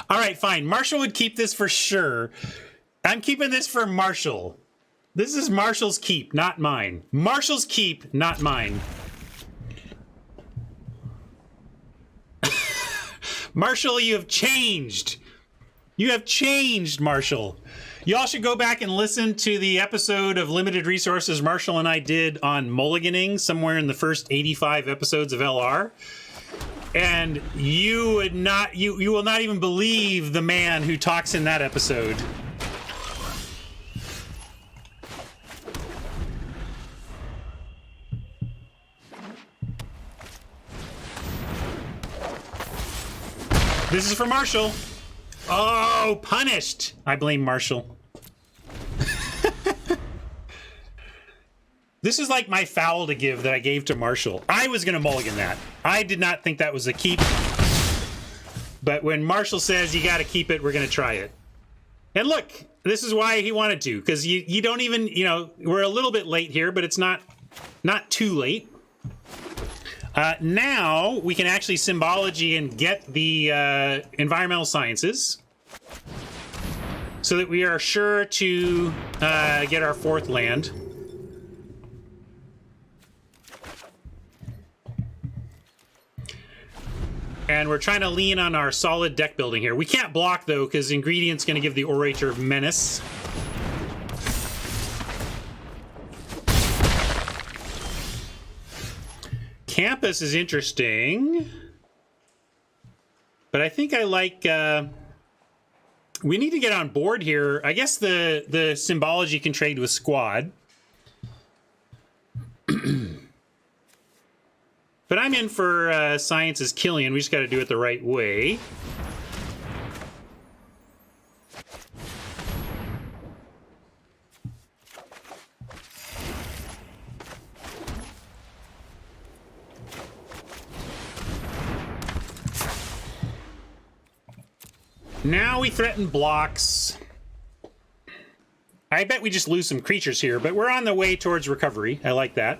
all right, fine. Marshall would keep this for sure. I'm keeping this for Marshall. This is Marshall's keep, not mine. Marshall's keep, not mine. Marshall, you have changed. You have changed, Marshall. Y'all should go back and listen to the episode of Limited Resources Marshall and I did on mulliganing somewhere in the first 85 episodes of LR. And you would not, you will not even believe the man who talks in that episode. This is for Marshall. Oh, punished. I blame Marshall. This is like my foul to give that I gave to Marshall. I was going to mulligan that. I did not think that was a keep. But when Marshall says you got to keep it, we're going to try it. And look, this is why he wanted to. Because you don't even, you know, we're a little bit late here, but it's not too late. Now we can actually symbology and get the environmental sciences. So that we are sure to get our 4th land. And we're trying to lean on our solid deck building here. We can't block, though, because Ingredient's going to give the Orator Menace. Campus is interesting. But I think I like... we need to get on board here. I guess the symbology can trade with Squad. But I'm in for Science is Killian. We just got to do it the right way. Now we threaten blocks. I bet we just lose some creatures here, but we're on the way towards recovery. I like that.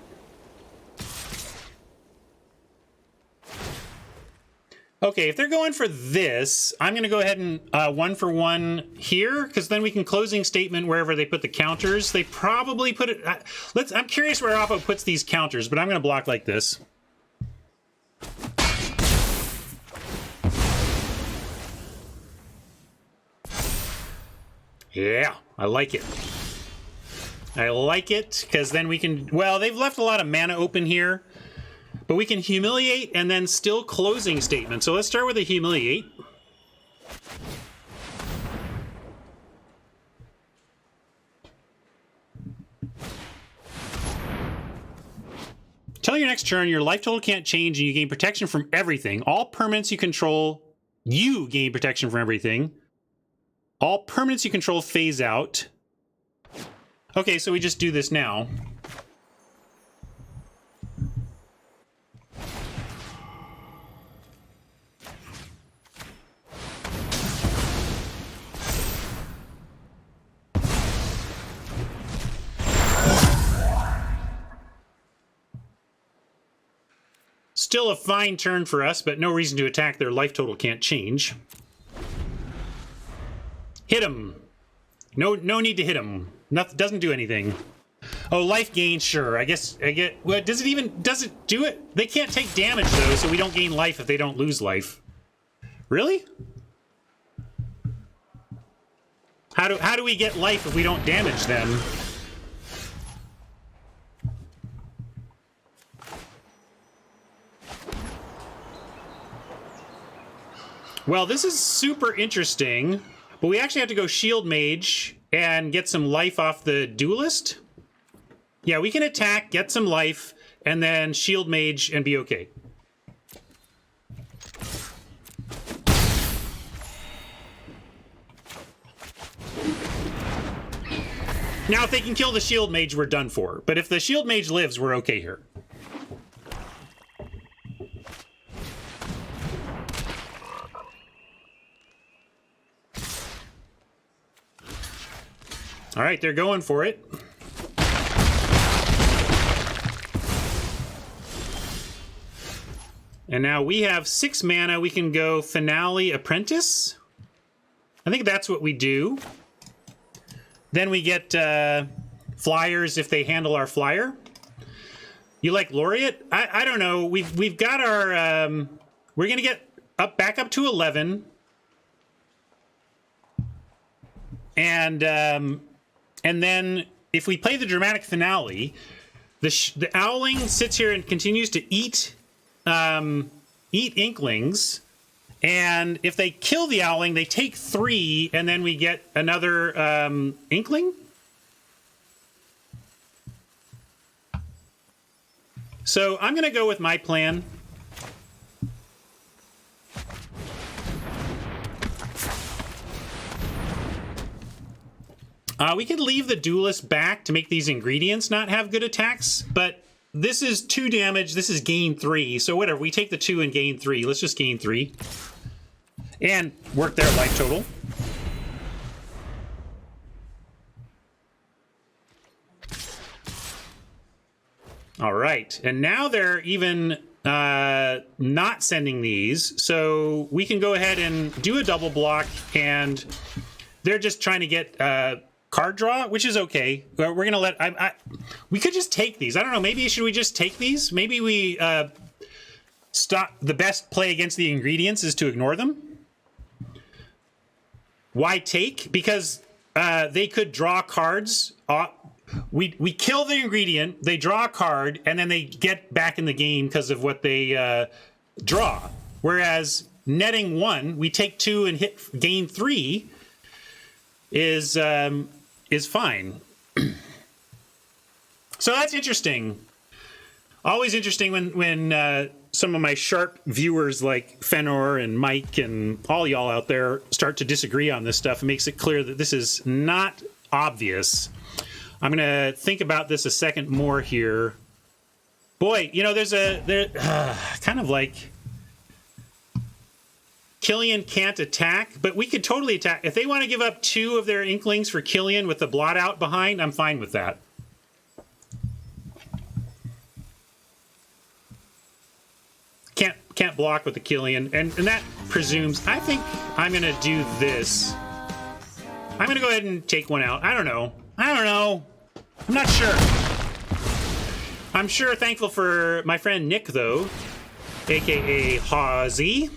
Okay, if they're going for this, I'm going to go ahead and 1-for-1 here, because then we can closing statement wherever they put the counters. They probably put it... I'm curious where Oppo puts these counters, but I'm going to block like this. Yeah, I like it. I like it, because then we can... Well, they've left a lot of mana open here. But we can humiliate and then still closing statement. So let's start with a humiliate. Till your next turn, your life total can't change and you gain protection from everything. All permanents you control, you gain protection from everything. All permanents you control phase out. Okay, so we just do this now. Still a fine turn for us, but no reason to attack. Their life total can't change. Hit him. No need to hit him. Nothing, doesn't do anything. Oh, life gain, sure. I get. Well, does it do it? They can't take damage though, so we don't gain life if they don't lose life. Really? How do we get life if we don't damage them? Well, this is super interesting, but we actually have to go Shield Mage and get some life off the Duelist. Yeah, we can attack, get some life, and then Shield Mage and be okay. Now, if they can kill the Shield Mage, we're done for. But if the Shield Mage lives, we're okay here. All right, they're going for it. And now we have 6 mana. We can go Finale Apprentice. I think that's what we do. Then we get flyers if they handle our flyer. You like Laureate? I don't know. We've got our... we're going to get back up to 11. And then if we play the dramatic finale, the owling sits here and continues to eat inklings. And if they kill the owling, they take 3, and then we get another inkling. So I'm going to go with my plan. We could leave the duelist back to make these ingredients not have good attacks, but this is 2 damage. This is gain 3. So whatever, we take the 2 and gain 3. Let's just gain 3. And work their life total. All right, and now they're even not sending these, so we can go ahead and do a double block, and they're just trying to get card draw, which is okay. We're gonna let we could just take these. I don't know. Maybe should we just take these? Maybe we stop. The best play against the ingredients is to ignore them. Why take? Because they could draw cards. We kill the ingredient, they draw a card, and then they get back in the game because of what they draw. Whereas netting 1, we take 2 and gain 3 is fine. So that's interesting. Always interesting when some of my sharp viewers like Fenor and Mike and all y'all out there start to disagree on this stuff. It makes it clear that this is not obvious. I'm going to think about this a second more here. Boy, you know, there's kind of like Killian can't attack, but we could totally attack. If they want to give up 2 of their inklings for Killian with the blot out behind, I'm fine with that. Can't block with the Killian, and that presumes, I think I'm going to do this. I'm going to go ahead and take 1 out. I don't know. I'm not sure. I'm sure thankful for my friend Nick, though, a.k.a. Hawsey.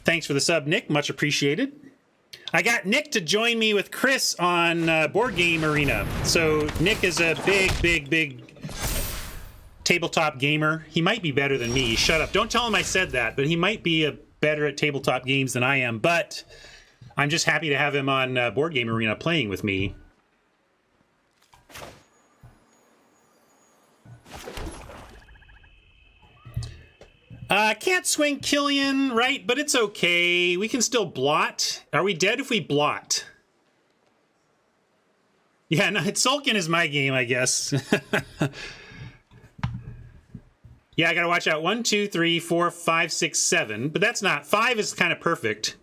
Thanks for the sub, Nick. Much appreciated. I got Nick to join me with Chris on Board Game Arena. So Nick is a big tabletop gamer. He might be better than me. Shut up. Don't tell him I said that, but he might be better at tabletop games than I am. But I'm just happy to have him on Board Game Arena playing with me. Can't swing Killian, right? But it's okay. We can still blot. Are we dead if we blot? Yeah, no, Sulkin is my game, I guess. Yeah, I gotta watch out. 1, 2, 3, 4, 5, 6, 7. But that's not. 5 is kind of perfect.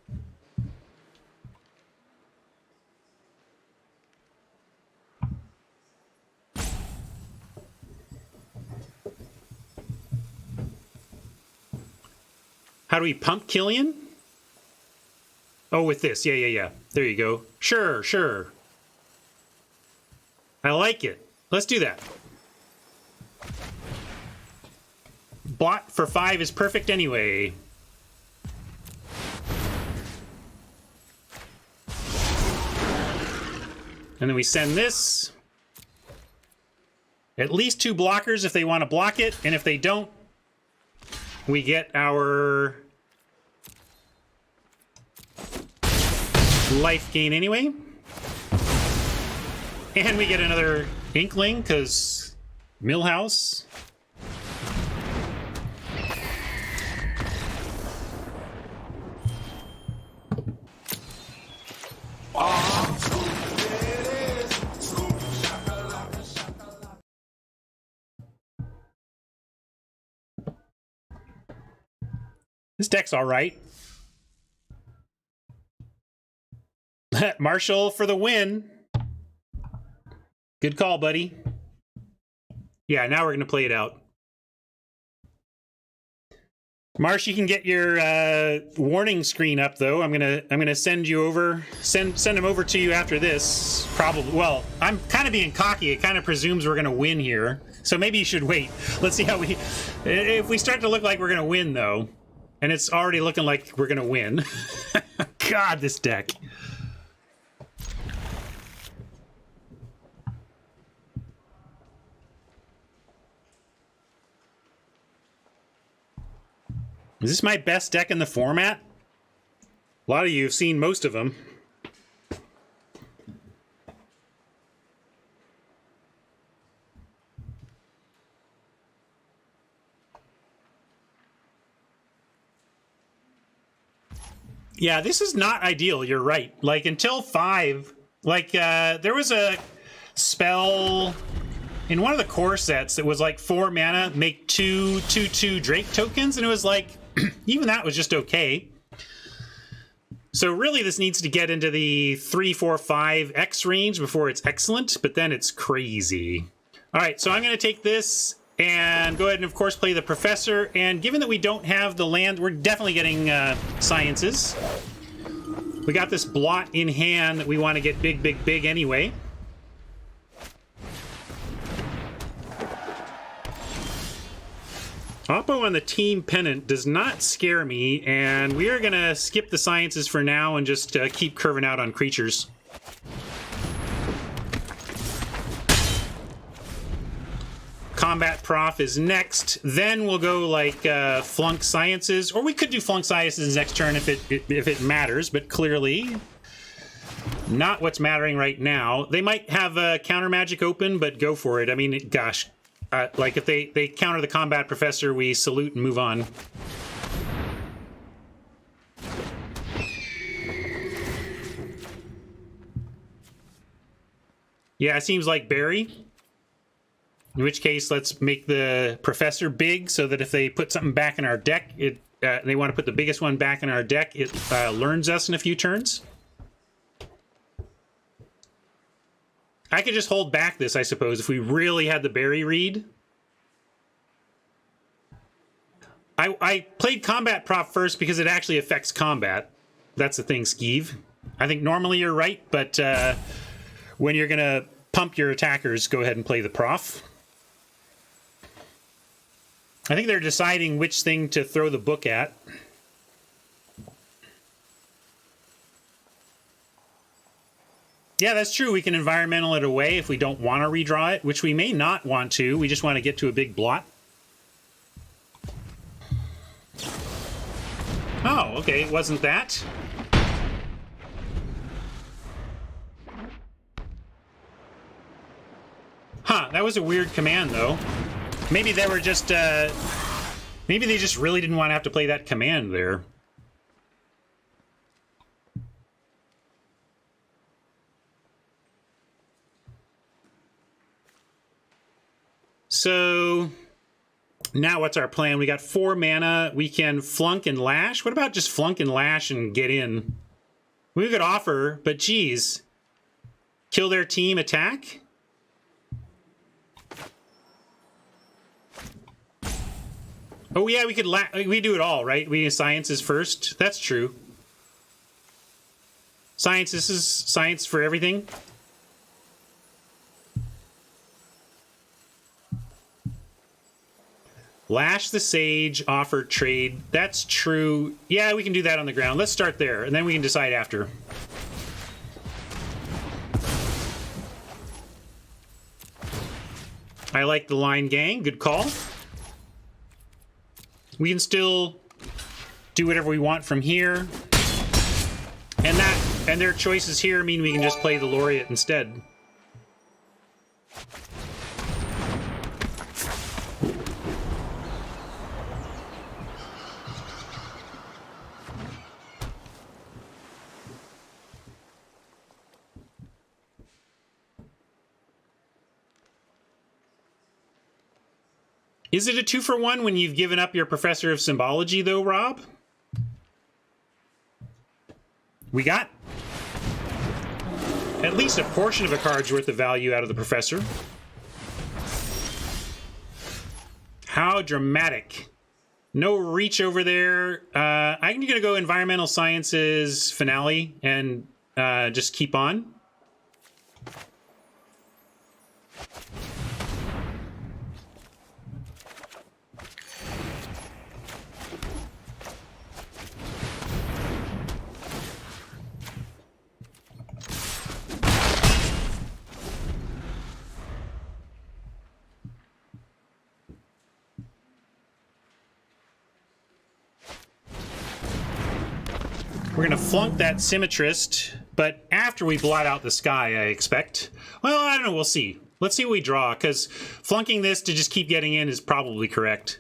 How do we pump Killian? Oh, with this. Yeah. There you go. Sure. I like it. Let's do that. Blot for 5 is perfect anyway. And then we send this. At least 2 blockers if they want to block it, and if they don't, we get our life gain anyway. And we get another inkling, because Millhouse. This deck's all right. Marshall for the win. Good call, buddy. Yeah, now we're going to play it out. Marsh, you can get your warning screen up though. I'm gonna send you over. Send him over to you after this. Probably. Well, I'm kind of being cocky. It kind of presumes we're gonna win here. So maybe you should wait. Let's see how we. If we start to look like we're gonna win though, and it's already looking like we're gonna win. God, this deck. Is this my best deck in the format? A lot of you have seen most of them. Yeah, this is not ideal, you're right. Like, until 5, like, there was a spell in one of the core sets that was like 4 mana, make 2/2/2 Drake tokens, and it was like, even that was just okay. So really this needs to get into the 3, 4, 5x range before it's excellent, but then it's crazy. All right, so I'm going to take this and go ahead and, of course, play the Professor. And given that we don't have the land, we're definitely getting Sciences. We got this blot in hand that we want to get big, big, big anyway. Oppo on the team pennant does not scare me, and we are going to skip the Sciences for now and just keep curving out on creatures. Combat Prof is next. Then we'll go like Flunk Sciences, or we could do Flunk Sciences next turn if it matters, but clearly not what's mattering right now. They might have a counter magic open, but go for it. I mean, gosh. Like, if they counter the Combat Professor, we salute and move on. Yeah, it seems like Barry. In which case, let's make the Professor big so that if they put something back in our deck, they want to put the biggest one back in our deck, it learns us in a few turns. I could just hold back this, I suppose, if we really had the Barry read. I played Combat Prop first because it actually affects combat. That's the thing, Skeeve. I think normally you're right, but when you're going to pump your attackers, go ahead and play the Prof. I think they're deciding which thing to throw the book at. Yeah, that's true. We can environmental it away if we don't want to redraw it, which we may not want to. We just want to get to a big blot. Oh, okay. It wasn't that. Huh, that was a weird command, though. Maybe they were just, maybe they just really didn't want to have to play that command there. So now what's our plan? We got 4 mana. We can flunk and lash. What about just flunk and lash and get in? We could offer, but geez. Kill their team, attack? Oh yeah, we could we do it all, right? We do Sciences first. That's true. Science, this is science for everything. Lash the Sage, offer trade. That's true. Yeah, we can do that on the ground. Let's start there, and then we can decide after. I like the line gang. Good call. We can still do whatever we want from here. And their choices here mean we can just play the Laureate instead. Is it a 2-for-1 when you've given up your Professor of Symbology, though, Rob? We got at least a portion of a card's worth of value out of the Professor. How dramatic. No reach over there. I'm going to go Environmental Sciences Finale and just keep on. We're gonna flunk that Symmetrist, but after we blot out the sky, I expect. Well, I don't know, we'll see. Let's see what we draw, because flunking this to just keep getting in is probably correct.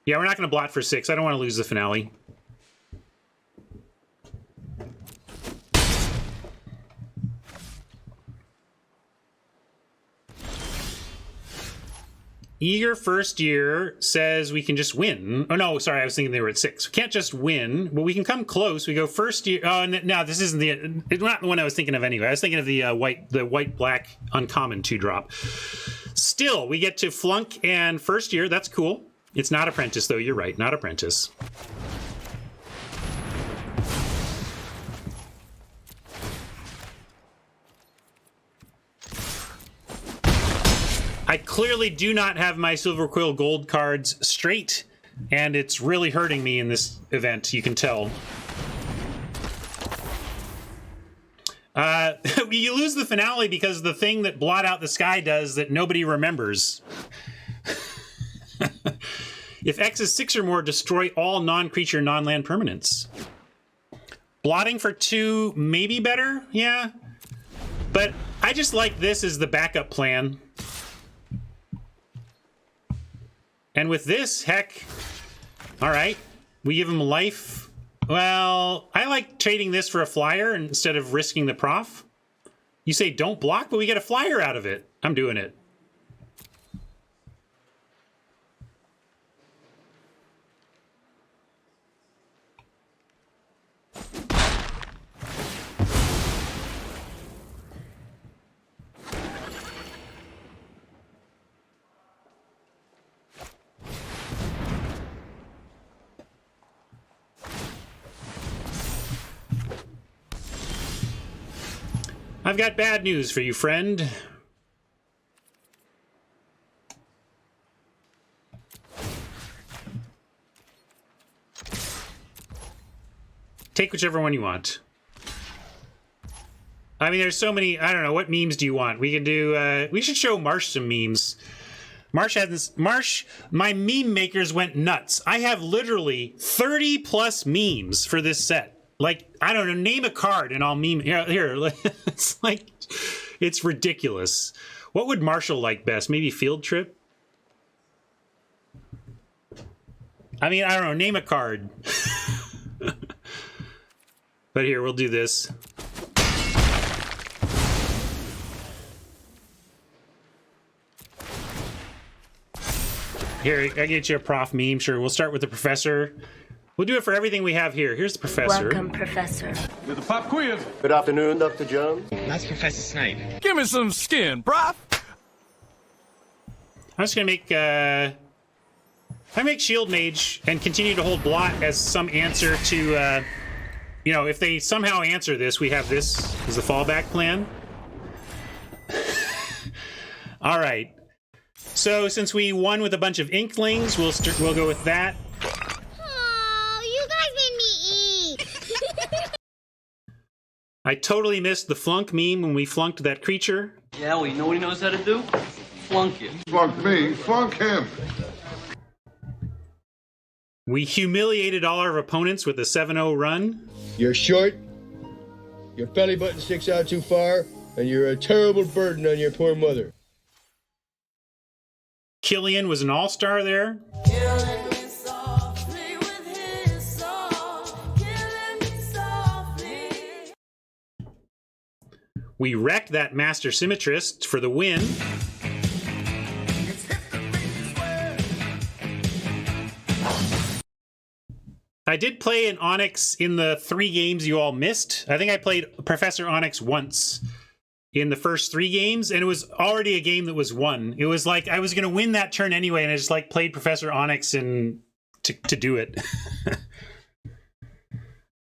Yeah, we're not gonna blot for 6. I don't want to lose the finale. Eager First Year says we can just win. Oh, no, sorry, I was thinking they were at 6. We can't just win, but we can come close. We go First Year. Oh, no, this isn't it's not the one I was thinking of anyway. I was thinking of the white-black uncommon 2-drop. Still, we get to flunk and First Year. That's cool. It's not Apprentice, though. You're right, not Apprentice. I clearly do not have my Silver Quill Gold cards straight, and it's really hurting me in this event, you can tell. You lose the finale because the thing that Blot Out the Sky does that nobody remembers. If X is 6 or more, destroy all non-creature, non-land permanents. Blotting for 2, maybe better, yeah. But I just like this as the backup plan. And with this, heck, all right, we give him life. Well, I like trading this for a flyer instead of risking the prof. You say don't block, but we get a flyer out of it. I'm doing it. I've got bad news for you, friend. Take whichever one you want. I mean, there's so many. I don't know. What memes do you want? We can do. We should show Marsh some memes. Marsh has this. Marsh, my meme makers went nuts. I have literally 30 plus memes for this set. Like, I don't know, name a card and I'll meme. Here, it's like, it's ridiculous. What would Marshall like best? Maybe Field Trip? I mean, I don't know, name a card. But here, we'll do this. Here, I get you a prof meme. Sure, we'll start with the professor. We'll do it for everything we have here. Here's the professor. Welcome, Professor. With the pop quiz. Good afternoon, Dr. Jones. That's Professor Snape. Give me some skin, bruv. I'm just gonna make I make Shield Mage and continue to hold Blot as some answer to you know, if they somehow answer this, we have this as the fallback plan. All right. So since we won with a bunch of Inklings, we'll go with that. I totally missed the flunk meme when we flunked that creature. Yeah, well, you know what he knows how to do? Flunk it. Flunk me, flunk him. We humiliated all our opponents with a 7-0 run. You're short, your belly button sticks out too far, and you're a terrible burden on your poor mother. Killian was an all-star there. We wrecked that Master Symmetrist for the win. I did play an Onyx in the 3 games you all missed. I think I played Professor Onyx once in the first 3 games, and it was already a game that was won. It was like I was going to win that turn anyway, and I just like played Professor Onyx and to do it.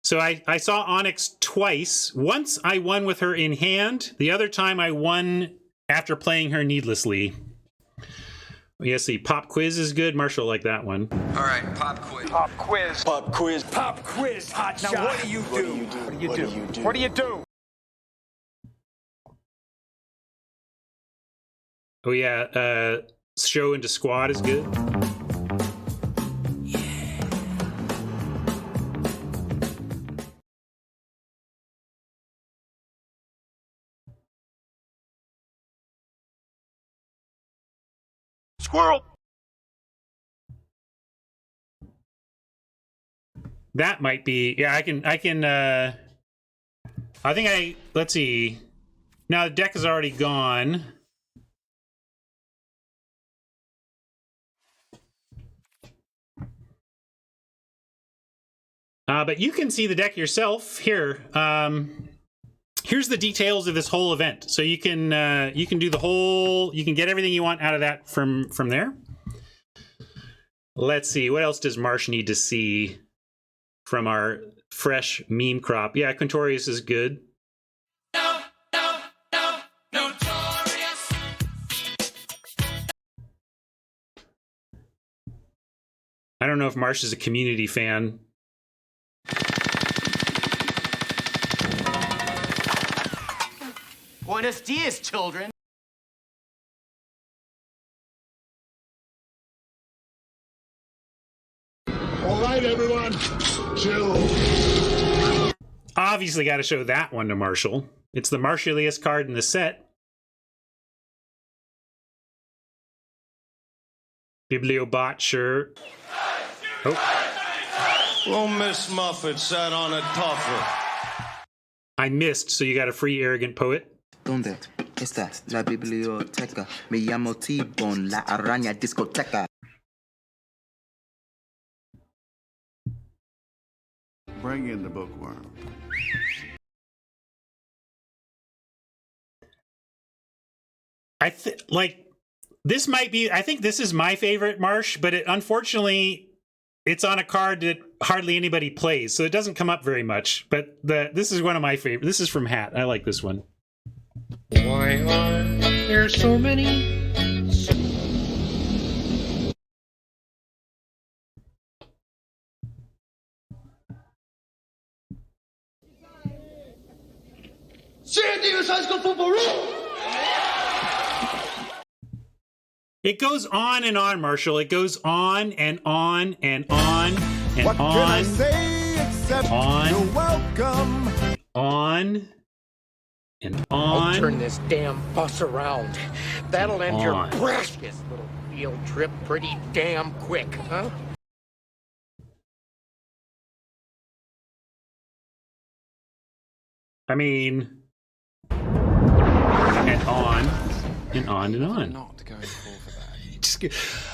So I saw Onyx twice. Once I won with her in hand. The other time I won after playing her needlessly. Yes, the pop quiz is good. Marshall liked that one. All right, pop quiz. Pop quiz. Pop quiz. Pop quiz. Hot Now, shot. what do you do? What do you do? What do you do? Oh yeah, show into squad is good. Squirrel! That might be, yeah, let's see. Now the deck is already gone. But you can see the deck yourself here. Here's the details of this whole event. So you can do the whole, you can get everything you want out of that from there. Let's see, what else does Marsh need to see from our fresh meme crop? Yeah, Quintorius is good. I don't know if Marsh is a community fan. Buenos dias, children. All right, everyone, chill. Obviously got to show that one to Marshall. It's the Marshalliest card in the set. Bibliobot, sure. Oh. Well, Miss Muffet sat on a tougher. I missed, so you got a free Arrogant Poet. ¿Dónde está la biblioteca? Me llamo T-Bone, la araña discoteca. Bring in the bookworm. This might be, I think this is my favorite Marsh, but unfortunately, it's on a card that hardly anybody plays, so it doesn't come up very much. But this is one of my favorite. This is from Hat. I like this one. Why are there so many? San Diego's high school football rule! It goes on and on, Marshall. It goes on and on and on and What on. can I say except on, you're welcome? On and I'll on. turn this damn bus around. That'll end your On. precious little field trip pretty damn quick, huh? I mean, and on and on and on. Not going for that.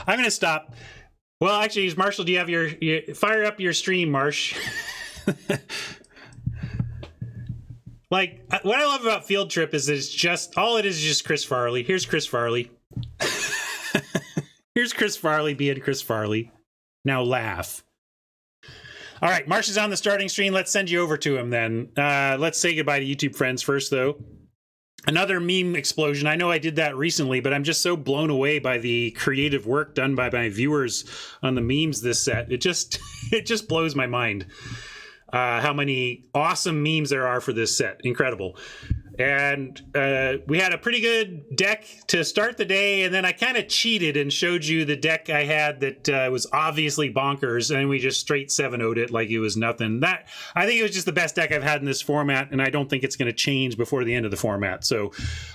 I'm going to stop. Well, actually, Marshall, do you have your fire up your stream, Marsh? Like, what I love about Field Trip is that it's just, all it is just Chris Farley. Here's Chris Farley. Here's Chris Farley being Chris Farley. Now laugh. All right, Marsh is on the starting screen. Let's send you over to him then. Let's say goodbye to YouTube friends first, though. Another meme explosion. I know I did that recently, but I'm just so blown away by the creative work done by my viewers on the memes this set. It just blows my mind how many awesome memes there are for this set. Incredible. And we had a pretty good deck to start the day, and then I kind of cheated and showed you the deck I had that was obviously bonkers, and we just straight 7-0'd it like it was nothing. I think it was just the best deck I've had in this format, and I don't think it's going to change before the end of the format. So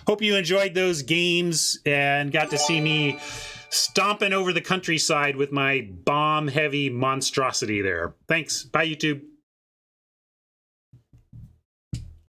hope you enjoyed those games and got to see me stomping over the countryside with my bomb-heavy monstrosity there. Thanks. Bye, YouTube.